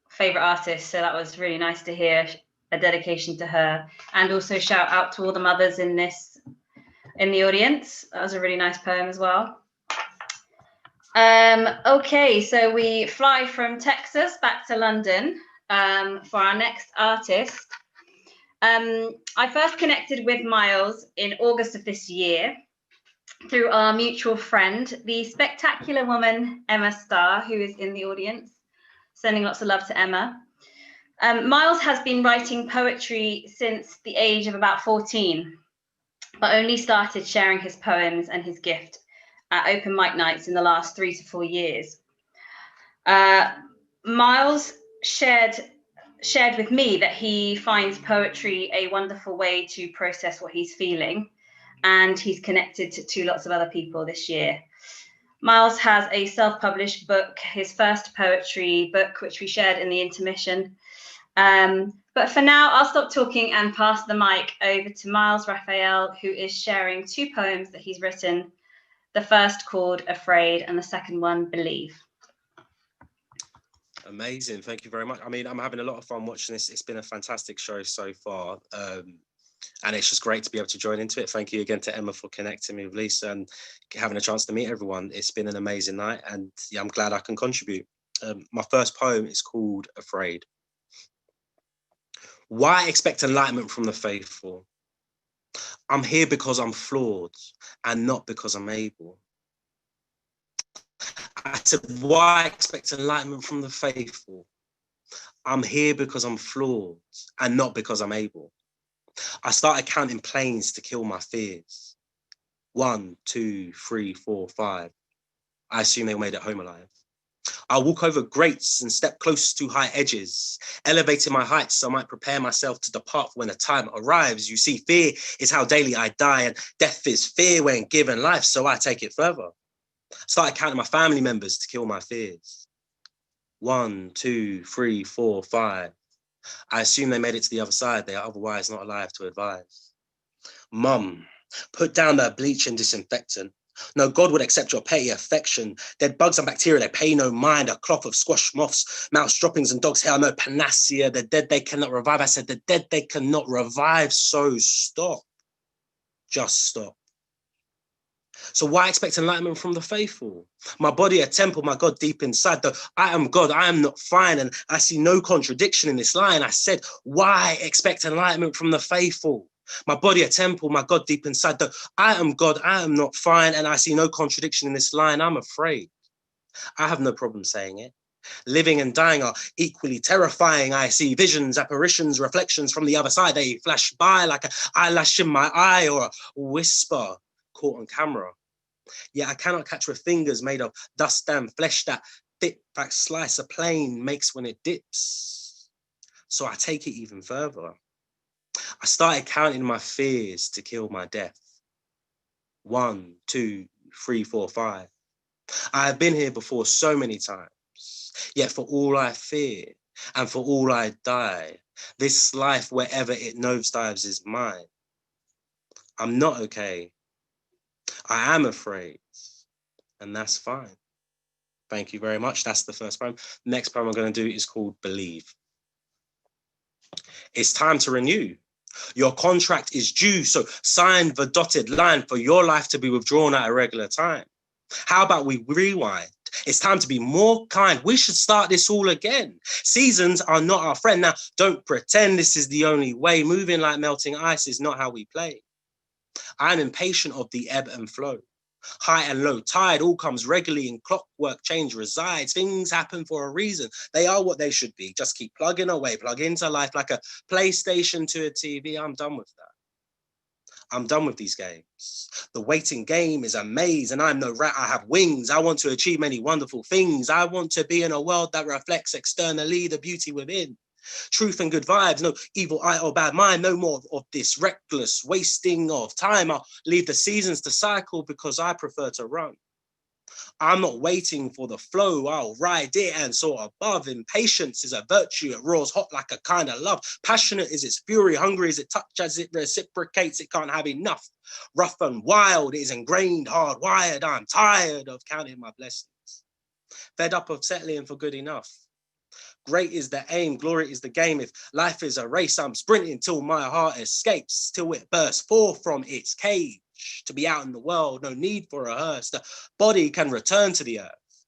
favorite artists, so that was really nice to hear a dedication to her. And also shout out to all the mothers in the audience. That was a really nice poem as well. Okay, so we fly from Texas back to London for our next artist. I first connected with Miles in August of this year through our mutual friend, the spectacular woman, Emma Starr, who is in the audience. Sending lots of love to Emma. Miles has been writing poetry since the age of about 14, but only started sharing his poems and his gift at open mic nights in the last 3 to 4 years. Miles shared shared with me that he finds poetry a wonderful way to process what he's feeling, and he's connected to lots of other people this year. Miles has a self-published book, his first poetry book, which we shared in the intermission. But for now, I'll stop talking and pass the mic over to Miles Raphael, who is sharing 2 poems that he's written. The first called Afraid and the second one, Believe. Amazing. Thank you very much. I mean, I'm having a lot of fun watching this. It's been a fantastic show so far. And it's just great to be able to join into it. Thank you again to Emma for connecting me with Lisa and having a chance to meet everyone. It's been an amazing night, and yeah, I'm glad I can contribute. My first poem is called Afraid. Why expect enlightenment from the faithful? I'm here because I'm flawed and not because I'm able. I said, why expect enlightenment from the faithful? I'm here because I'm flawed and not because I'm able. I started counting planes to kill my fears. 1, 2, 3, 4, 5. I assume they made it home alive. I walk over grates and step close to high edges, elevating my heights so I might prepare myself to depart when the time arrives. You see, fear is how daily I die, and death is fear when given life, so I take it further. Started counting my family members to kill my fears. 1, 2, 3, 4, 5. I assume they made it to the other side. They are otherwise not alive to advise. Mum, put down the bleach and disinfectant. No, God would accept your petty affection. Dead bugs and bacteria, they pay no mind. A cloth of squash moths, mouse droppings and dog's hair, no panacea. The dead they cannot revive. I said, the dead they cannot revive. So stop. Just stop. So why expect enlightenment from the faithful? My body a temple, my God deep inside. Though I am God, I am not fine. And I see no contradiction in this line. I said, why expect enlightenment from the faithful? My body a temple, my God deep inside. Though I am God, I am not fine. And I see no contradiction in this line. I'm afraid. I have no problem saying it. Living and dying are equally terrifying. I see visions, apparitions, reflections from the other side. They flash by like an eyelash in my eye or a whisper caught on camera. Yet I cannot catch with fingers made of dust and flesh that thick back slice a plane makes when it dips. So I take it even further. I started counting my fears to kill my death. 1, 2, 3, 4, 5. I have been here before so many times. Yet for all I fear and for all I die, this life wherever it nosedives is mine. I'm not okay. I am afraid, and that's fine. Thank you very much. That's the first poem. The next poem I'm going to do is called Believe. It's time to renew. Your contract is due, so sign the dotted line for your life to be withdrawn at a regular time. How about we rewind? It's time to be more kind. We should start this all again. Seasons are not our friend. Now, don't pretend this is the only way. Moving like melting ice is not how we play. I'm impatient of the ebb and flow. High and low tide all comes regularly in clockwork change resides. Things happen for a reason. They are what they should be. Just keep plugging away, plug into life like a PlayStation to a TV. I'm done with that. I'm done with these games. The waiting game is a maze and I'm no rat, I have wings. I want to achieve many wonderful things. I want to be in a world that reflects externally the beauty within. Truth and good vibes, no evil eye or bad mind, no more of this reckless wasting of time. I'll leave the seasons to cycle because I prefer to run. I'm not waiting for the flow, I'll ride it and soar above. Impatience is a virtue, it roars hot like a kind of love. Passionate is its fury, hungry is it touch as it reciprocates, it can't have enough. Rough and wild, it is ingrained, hardwired. I'm tired of counting my blessings. Fed up of settling for good enough. Great is the aim, glory is the game. If life is a race, I'm sprinting till my heart escapes, till it bursts forth from its cage. To be out in the world, no need for a hearse. The body can return to the earth.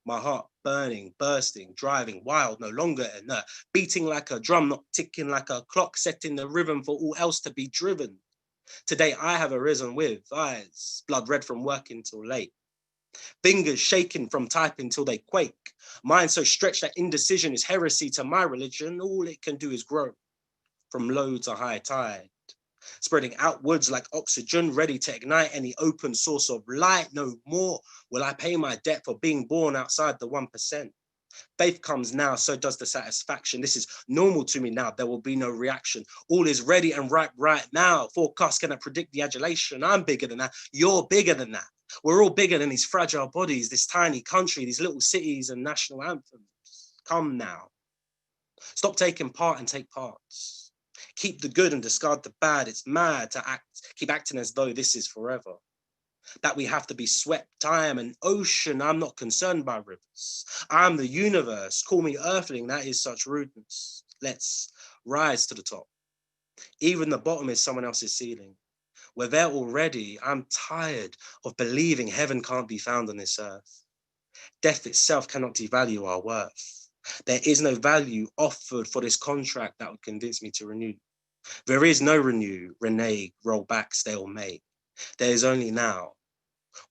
My heart burning, bursting, driving wild, no longer inert. Beating like a drum, not ticking like a clock, setting the rhythm for all else to be driven. Today I have arisen with eyes, blood red from working till late. Fingers shaking from typing till they quake. Mind so stretched that indecision is heresy to my religion. All it can do is grow from low to high tide, spreading outwards like oxygen, ready to ignite any open source of light. No more will I pay my debt for being born outside the 1%. Faith comes now, so does the satisfaction. This is normal to me now. There will be no reaction. All is ready and ripe right now. Forecasts cannot predict the adulation. I'm bigger than that. You're bigger than that. We're all bigger than these fragile bodies, this tiny country, these little cities and national anthems. Come now. Stop taking part and take parts. Keep the good and discard the bad. It's mad to keep acting as though this is forever. That we have to be swept. I am an ocean. I'm not concerned by rivers. I'm the universe. Call me earthling. That is such rudeness. Let's rise to the top. Even the bottom is someone else's ceiling. We're there already. I'm tired of believing heaven can't be found on this earth. Death itself cannot devalue our worth. There is no value offered for this contract that would convince me to renew. There is no renew, renege, roll back, stale mate. There is only now.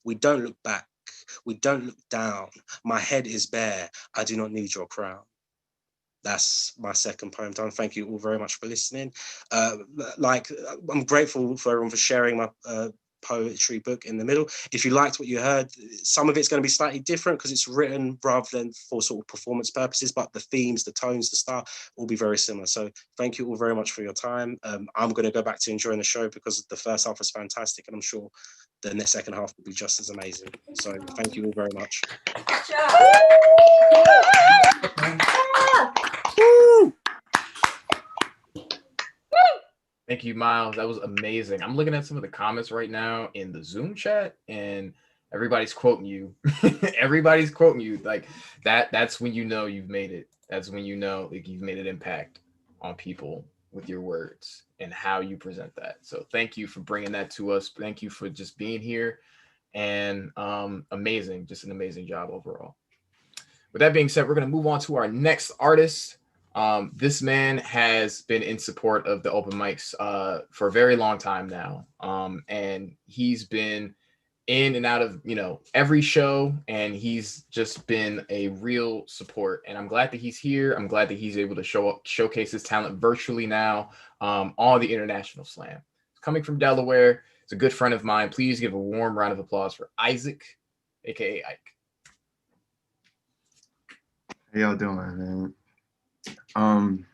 We don't look back. We don't look down. My head is bare. I do not need your crown. That's my second poem done. Thank you all very much for listening. I'm grateful for everyone for sharing my poetry book in the middle. If you liked what you heard, some of it's going to be slightly different because it's written rather than for sort of performance purposes, but the themes, the tones, the style will be very similar. So thank you all very much for your time. I'm going to go back to enjoying the show because the first half was fantastic, and I'm sure the next second half will be just as amazing. So thank you all very much. Thank you, Miles. That was amazing. I'm looking at some of the comments right now in the Zoom chat, and everybody's quoting you. Everybody's quoting you. Like that's when you know you've made it. That's when you know like you've made an impact on people with your words and how you present that. So thank you for bringing that to us. Thank you for just being here, and amazing, just an amazing job overall. With that being said, we're going to move on to our next artist. This man has been in support of the open mics for a very long time now. And he's been in and out of, every show, and he's just been a real support. And I'm glad that he's here. I'm glad that he's able to showcase his talent virtually now on the International Slam. Coming from Delaware, he's a good friend of mine. Please give a warm round of applause for Isaac, aka Ike. How y'all doing, man?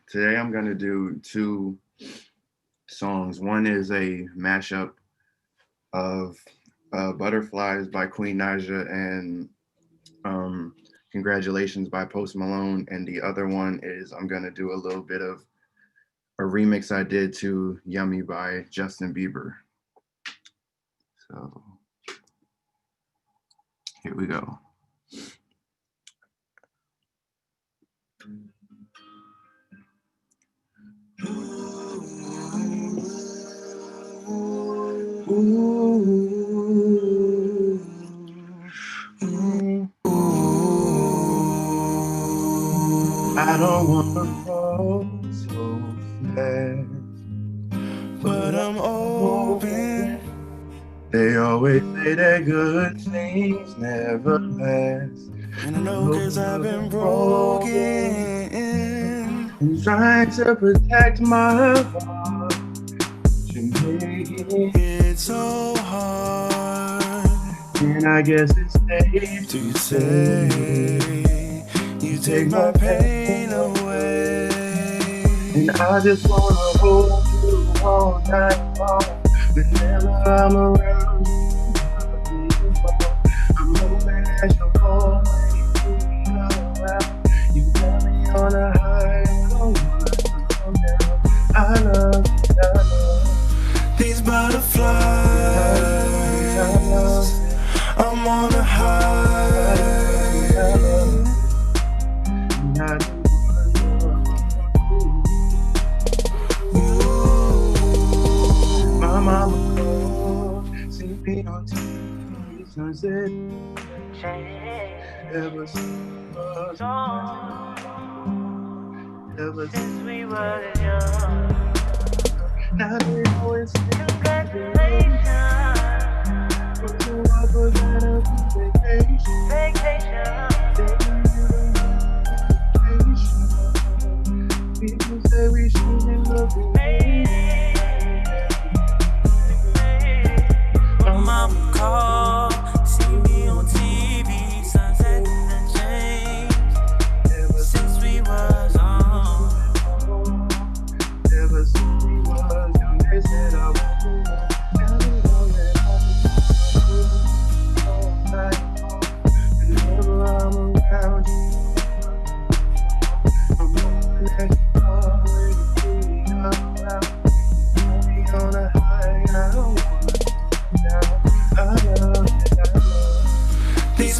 Today I'm gonna do two songs. One is a mashup of Butterflies by Queen Naija and Congratulations by Post Malone, and the other one is I'm gonna do a little bit of a remix I did to Yummy by Justin Bieber. So here we go. I don't want to fall so fast, but I'm open. They always say that good things never last, and I know 'cause I've been broken. I'm trying to protect my heart. It's so hard, and I guess it's safe to say you take my pain away. And I just wanna hold you all night long. Whenever I'm around you, I'm hoping that you'll always be around. You got me on a high, I don't wanna come down. I love these butterflies. I'm on a high. My mama called, see me on TV, sunset. Ever since we were young. Now they always say congratulations. But you up without a vacation. People say we shouldn't look away. My mama called, see me on TV, sunset in the change.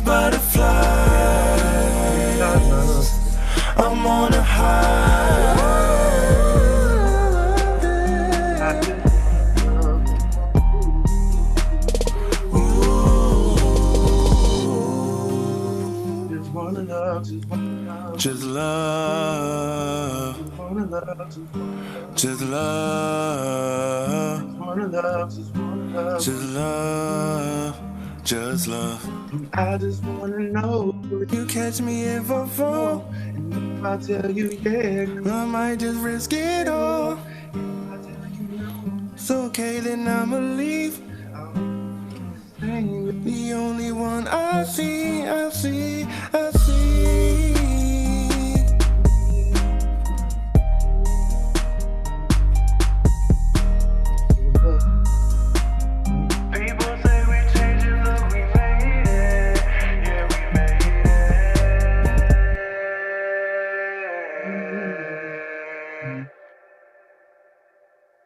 butterflies. I'm on a high. Just love, just love, just love, just love. I just wanna know, would you catch me if I fall? And if I tell you yeah, I might just risk it all. It's okay, then I'ma leave. The only one I see, I see, I see. People say we changed it, look, we made it. Yeah, we made it.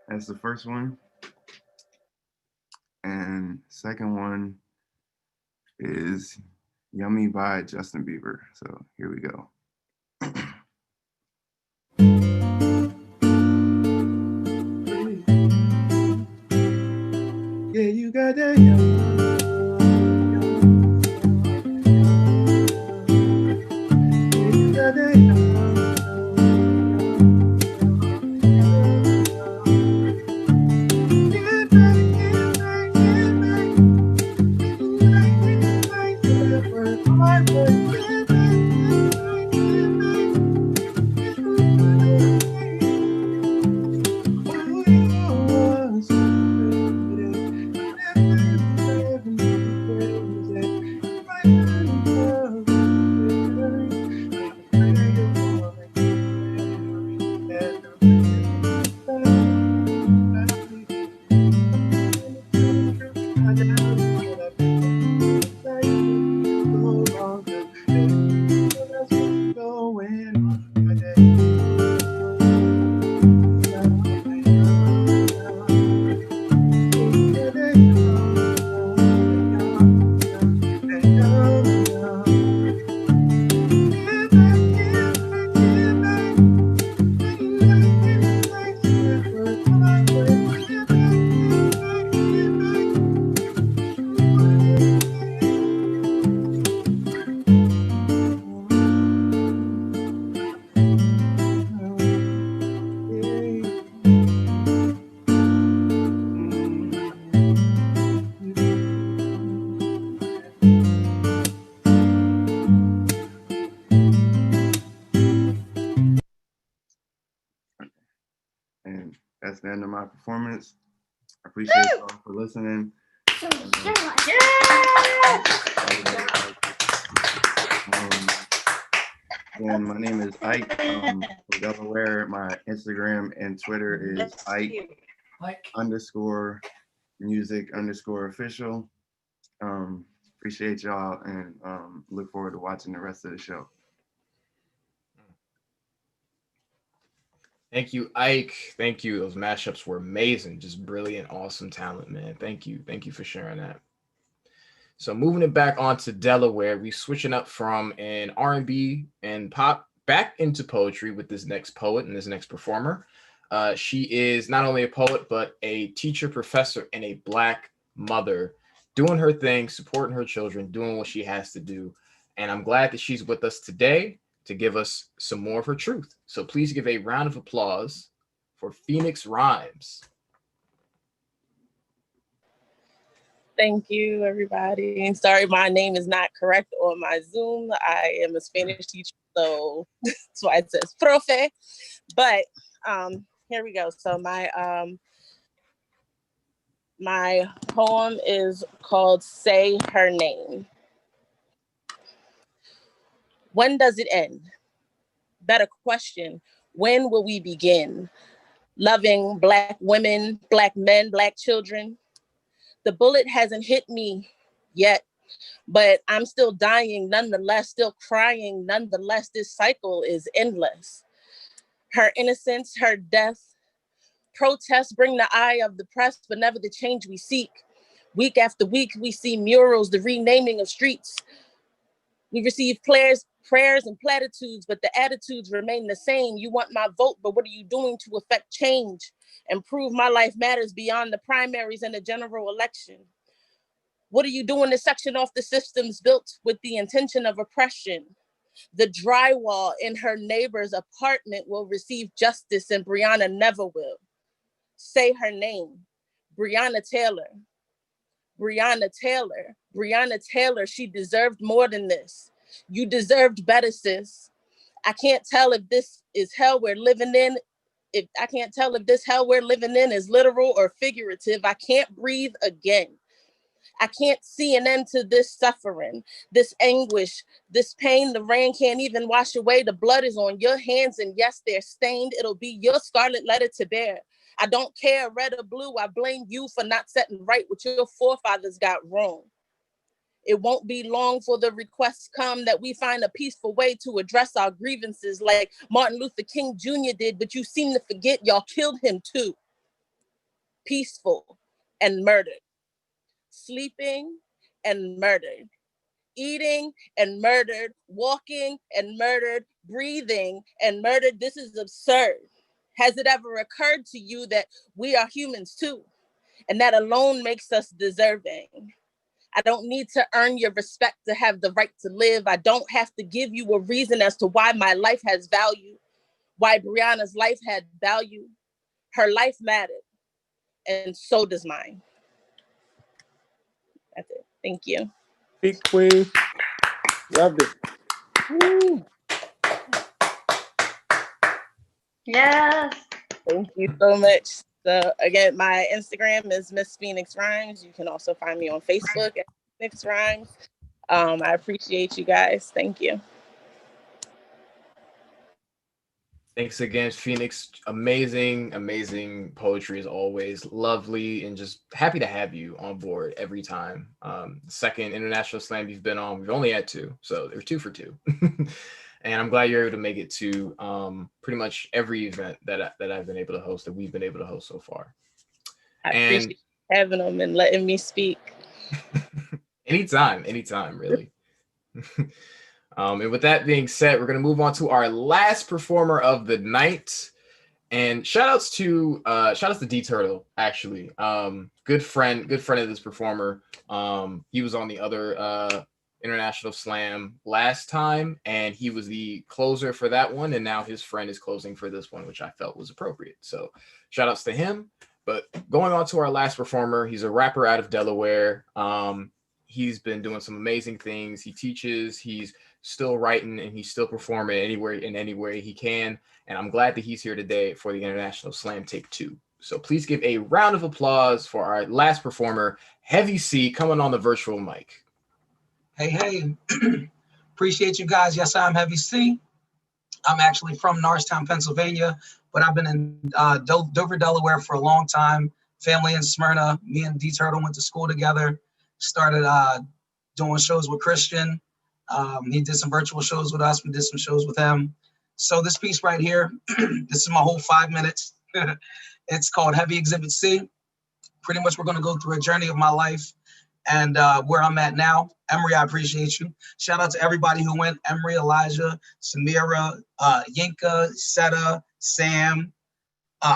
That's the first one. And second one is Yummy by Justin Bieber. So here we go. Yeah, you got that yum. Yeah, you got that yum. And that's the end of my performance. I appreciate y'all for listening. And my name is Ike from Delaware. My Instagram and Twitter is Ike_music_official. Appreciate y'all and look forward to watching the rest of the show. Thank you, Ike. Thank you. Those mashups were amazing. Just brilliant, awesome talent, man. Thank you. Thank you for sharing that. So moving it back onto Delaware, we switching up from an R&B and pop back into poetry with this next poet and this next performer. She is not only a poet, but a teacher, professor, and a Black mother, doing her thing, supporting her children, doing what she has to do. And I'm glad that she's with us today to give us some more of her truth. So please give a round of applause for Phoenix Rhymes. Thank you, everybody. Sorry, my name is not correct on my Zoom. I am a Spanish teacher, so that's why it says profe. But here we go. So my poem is called Say Her Name. When does it end? Better question, when will we begin? Loving Black women, Black men, Black children. The bullet hasn't hit me yet, but I'm still dying nonetheless, still crying nonetheless. This cycle is endless. Her innocence, her death. Protests bring the eye of the press, but never the change we seek. Week after week, we see murals, the renaming of streets. We receive prayers and platitudes, but the attitudes remain the same. You want my vote, but what are you doing to affect change and prove my life matters beyond the primaries and the general election? What are you doing to section off the systems built with the intention of oppression? The drywall in her neighbor's apartment will receive justice and Breonna never will. Say her name, Breonna Taylor. Breonna Taylor. Breonna Taylor, she deserved more than this. You deserved better, sis. I can't tell if this is hell we're living in. I can't tell if this hell we're living in is literal or figurative. I can't breathe again. I can't see an end to this suffering, this anguish, this pain. The rain can't even wash away. The blood is on your hands, and yes, they're stained. It'll be your scarlet letter to bear. I don't care, red or blue. I blame you for not setting right what your forefathers got wrong. It won't be long for the requests come that we find a peaceful way to address our grievances like Martin Luther King Jr. did, but you seem to forget y'all killed him too. Peaceful and murdered. Sleeping and murdered, eating and murdered, walking and murdered, breathing and murdered. This is absurd. Has it ever occurred to you that we are humans too? And that alone makes us deserving. I don't need to earn your respect to have the right to live. I don't have to give you a reason as to why my life has value, why Breonna's life had value. Her life mattered, and so does mine. That's it. Thank you. Big queen. Loved it. Woo. Yes. Thank you so much. So again, my Instagram is Miss Phoenix Rhymes. You can also find me on Facebook at Phoenix Rhymes. I appreciate you guys. Thank you. Thanks again, Phoenix. Amazing, amazing poetry as always. Lovely, and just happy to have you on board every time. Second international slam you've been on. We've only had 2, so there's 2 for 2. And I'm glad you're able to make it to pretty much every event that I've been able to host, that we've been able to host so far. I appreciate having them and letting me speak. Anytime, really. And with that being said, we're going to move on to our last performer of the night. And shout outs to D Turtle, actually. Good friend of this performer. He was on the other International Slam last time, and he was the closer for that one. And now his friend is closing for this one, which I felt was appropriate. So shout outs to him. But going on to our last performer, he's a rapper out of Delaware. He's been doing some amazing things. He teaches, he's still writing, and he's still performing in any way he can. And I'm glad that he's here today for the International Slam Take 2. So please give a round of applause for our last performer, Heavy C, coming on the virtual mic. Hey. Appreciate you guys. Yes, I'm Heavy C. I'm actually from Norristown, Pennsylvania, but I've been in Dover, Delaware for a long time. Family in Smyrna. Me and D Turtle went to school together. Started doing shows with Christian. He did some virtual shows with us. We did some shows with him. So this piece right here, this is my whole 5 minutes. It's called Heavy Exhibit C. Pretty much we're going to go through a journey of my life and where I'm at now. Emery, I appreciate you. Shout out to everybody who went. Emery, Elijah, Samira, Yinka, Seta, Sam,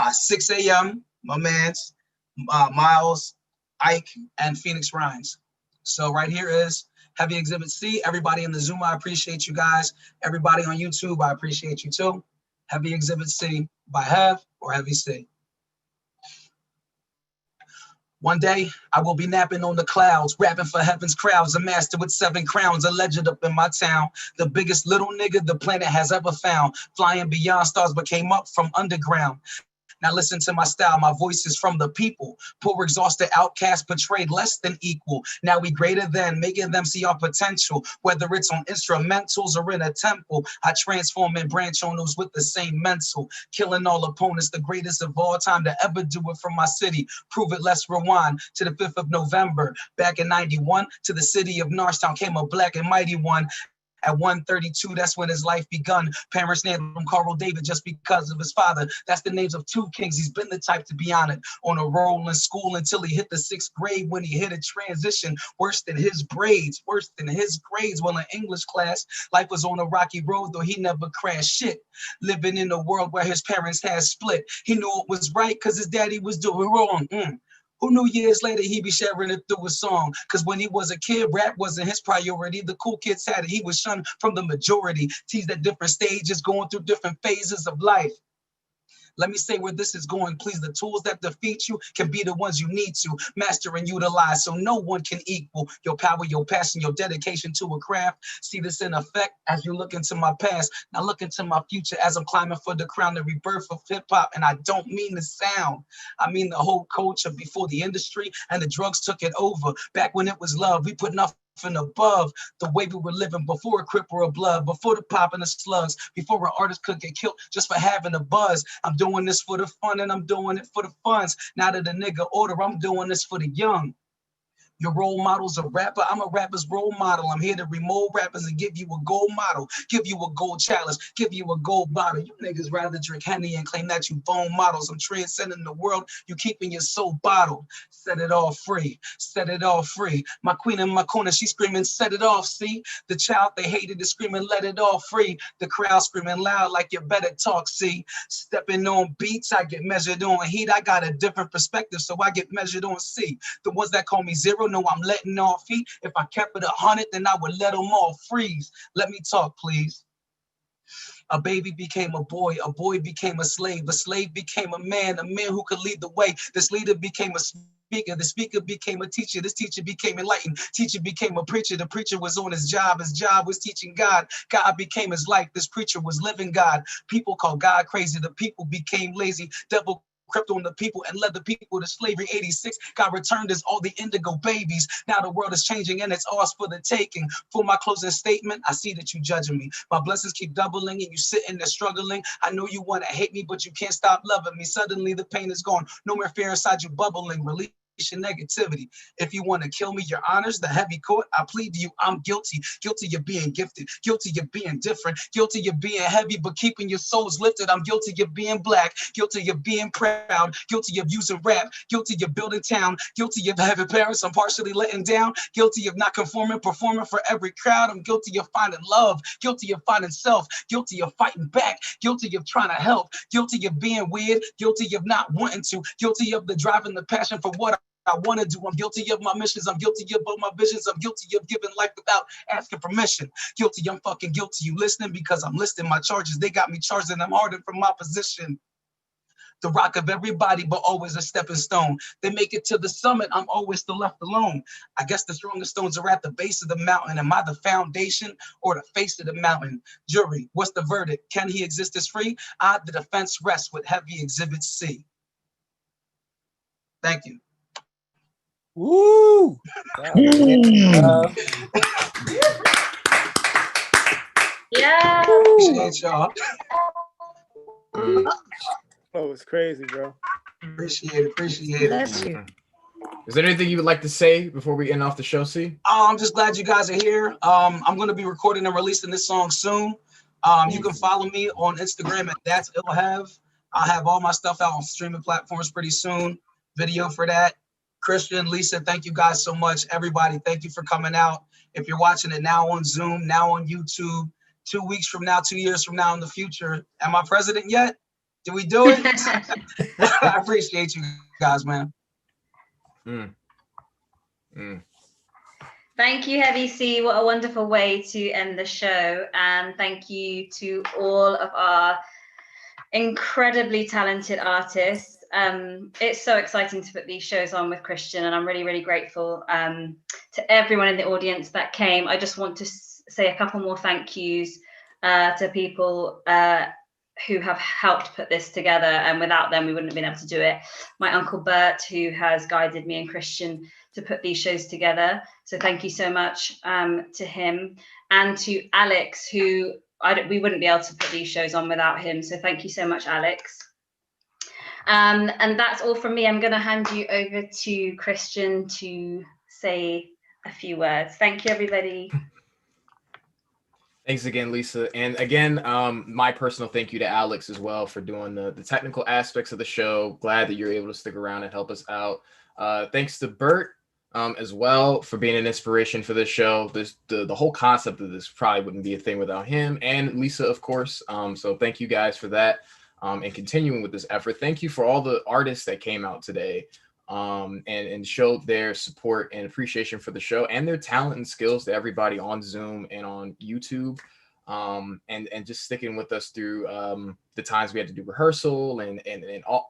6 a.m., my mans, Miles, Ike, and Phoenix Rhymes. So right here is Heavy Exhibit C. Everybody in the Zoom, I appreciate you guys. Everybody on YouTube, I appreciate you too. Heavy Exhibit C by Hev or Heavy C. One day, I will be napping on the clouds, rapping for heaven's crowds, a master with 7 crowns, a legend up in my town, the biggest little nigga the planet has ever found, flying beyond stars but came up from underground. Now listen to my style, my voice is from the people. Poor, exhausted, outcast, portrayed less than equal. Now we greater than, making them see our potential. Whether it's on instrumentals or in a temple, I transform and branch on those with the same mental. Killing all opponents, the greatest of all time to ever do it from my city. Prove it, let's rewind to the 5th of November. Back in 91, to the city of Norristown came a black and mighty one. At 132, that's when his life begun. Parents named him Carl David just because of his father. That's the names of two kings. He's been the type to be honored. On a roll in school until he hit the 6th grade, when he hit a transition worse than his braids, worse than his grades. Well, in English class, life was on a rocky road, though he never crashed shit. Living in a world where his parents had split. He knew it was right because his daddy was doing wrong. Who knew years later he'd be sharing it through a song? Because when he was a kid, rap wasn't his priority. The cool kids had it. He was shunned from the majority. Teased at different stages, going through different phases of life. Let me say where this is going, please. The tools that defeat you can be the ones you need to master and utilize, so no one can equal your power, your passion, your dedication to a craft. See this in effect as you look into my past. Now look into my future as I'm climbing for the crown, the rebirth of hip hop. And I don't mean the sound. I mean the whole culture before the industry and the drugs took it over. Back when it was love, we put nothing above the way we were living before a crip or a blood, before the pop and the slugs, before an artist could get killed just for having a buzz. I'm doing this for the fun and I'm doing it for the funds. Now that the nigga older, I'm doing this for the young. Your role model's a rapper. I'm a rapper's role model. I'm here to remold rappers and give you a gold model, give you a gold chalice, give you a gold bottle. You niggas rather drink Henny and claim that you bone models. I'm transcending the world. You keeping your soul bottled. Set it all free. Set it all free. My queen in my corner, she screaming, set it off. See, the child they hated is screaming, let it all free. The crowd screaming loud like you better talk. See, stepping on beats, I get measured on heat. I got a different perspective, so I get measured on C. The ones that call me zero know I'm letting off heat. If I kept it 100, then I would let them all freeze. Let me talk, please. A baby became a boy became a slave became a man who could lead the way. This leader became a speaker, the speaker became a teacher, this teacher became enlightened, teacher became a preacher, the preacher was on his job was teaching God, God became his life, this preacher was living God. People called God crazy, the people became lazy, devil crept on the people and led the people to slavery. 86, God returned as all the indigo babies. Now the world is changing and it's ours for the taking. For my closing statement, I see that you judging me. My blessings keep doubling and you sitting there struggling. I know you want to hate me, but you can't stop loving me. Suddenly the pain is gone. No more fear inside you bubbling. Release your negativity. If you want to kill me, your honors, the heavy court, I plead to you, I'm guilty. Guilty of being gifted, guilty of being different, guilty of being heavy, but keeping your souls lifted. I'm guilty of being black, guilty of being proud, guilty of using rap, guilty of building town, guilty of having parents I'm partially letting down, guilty of not conforming, performing for every crowd. I'm guilty of finding love, guilty of finding self, guilty of fighting back, guilty of trying to help, guilty of being weird, guilty of not wanting to, guilty of the drive and the passion for what I want to do. I'm guilty of my missions. I'm guilty of my visions. I'm guilty of giving life without asking permission. Guilty, I'm fucking guilty. You listening? Because I'm listing my charges. They got me charged and I'm hardened from my position. The rock of everybody, but always a stepping stone. They make it to the summit. I'm always still left alone. I guess the strongest stones are at the base of the mountain. Am I the foundation or the face of the mountain? Jury, what's the verdict? Can he exist as free? The defense rests with heavy exhibit C. Thank you. Woo! Yeah. Appreciate y'all. Oh, it's crazy, bro. Appreciate it. Bless you. Is there anything you would like to say before we end off the show, C? I'm just glad you guys are here. I'm going to be recording and releasing this song soon. You can follow me on Instagram at That's Illhav. I'll have all my stuff out on streaming platforms pretty soon. Video for that. Christian, Lisa, thank you guys so much. Everybody, thank you for coming out. If you're watching it now on Zoom, now on YouTube, 2 weeks from now, 2 years from now in the future, am I president yet? Did we do it? I appreciate you guys, man. Thank you, Heavy C. What a wonderful way to end the show. And thank you to all of our incredibly talented artists. It's so exciting to put these shows on with Christian, and I'm really, really grateful to everyone in the audience that came. I just want to say a couple more thank yous to people who have helped put this together, and without them we wouldn't have been able to do it. My uncle Bert, who has guided me and Christian to put these shows together, so thank you so much to him, and to Alex, who we wouldn't be able to put these shows on without him, so thank you so much, Alex. And that's all from me. I'm going to hand you over to Christian to say a few words. Thank you, everybody. Thanks again, Lisa. And again, my personal thank you to Alex as well for doing the technical aspects of the show. Glad that you're able to stick around and help us out. Thanks to Bert as well for being an inspiration for this show. The whole concept of this probably wouldn't be a thing without him, and Lisa, of course. So thank you guys for that, and continuing with this effort. Thank you for all the artists that came out today and showed their support and appreciation for the show and their talent and skills to everybody on Zoom and on YouTube, and just sticking with us through the times we had to do rehearsal and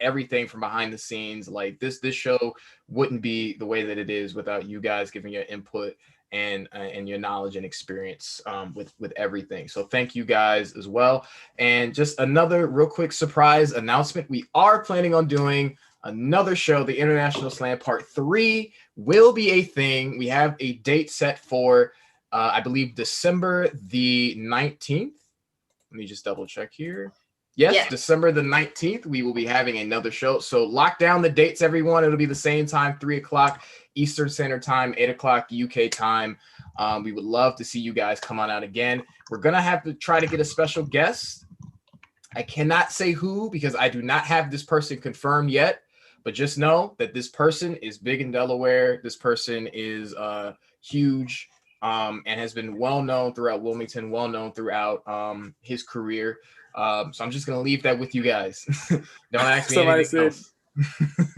everything from behind the scenes. Like this show wouldn't be the way that it is without you guys giving your input and your knowledge and experience with everything. So thank you guys as well. And just another real quick surprise announcement: we are planning on doing another show. The International Slam Part 3 will be a thing. We have a date set for, I believe, December the 19th. Let me just double check here. Yes, December the 19th, we will be having another show. So lock down the dates, everyone. It'll be the same time, 3 o'clock Eastern Standard Time, 8 o'clock UK time. We would love to see you guys come on out again. We're going to have to try to get a special guest. I cannot say who because I do not have this person confirmed yet. But just know that this person is big in Delaware. This person is huge and has been well-known throughout Wilmington, well-known throughout his career. So I'm just going to leave that with you guys. Don't ask me anything else.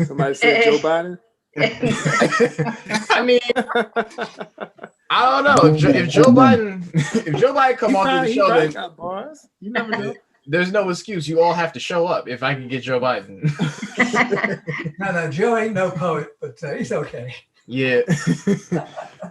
Somebody said Joe Biden? I mean, I don't know. If Joe Biden come onto the show, then got bars. You never know. There's no excuse. You all have to show up if I can get Joe Biden. No, Joe ain't no poet, but he's okay. Yeah.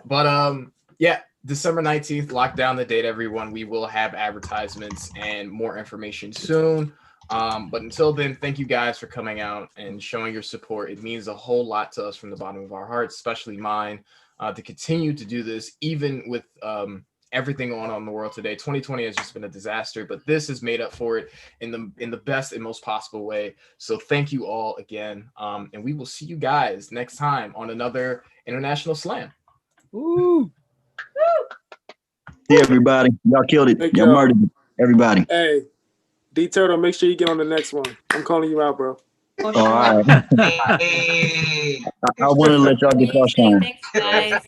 But yeah, December 19th, lock down the date, everyone. We will have advertisements and more information soon. But until then, thank you guys for coming out and showing your support. It means a whole lot to us from the bottom of our hearts, especially mine, to continue to do this, even with everything going on in the world today. 2020 has just been a disaster, but this has made up for it in the best and most possible way. So thank you all again. And we will see you guys next time on another International Slam. Woo. See everybody. Y'all killed it. Thank Y'all y'all. murdered it. Everybody. Hey, D Turtle, make sure you get on the next one. I'm calling you out, bro. All right. I want to let y'all get y'all shine. Thanks, guys.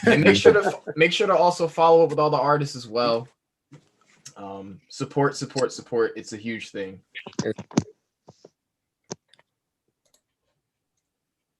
And make sure to also follow up with all the artists as well. Support. It's a huge thing.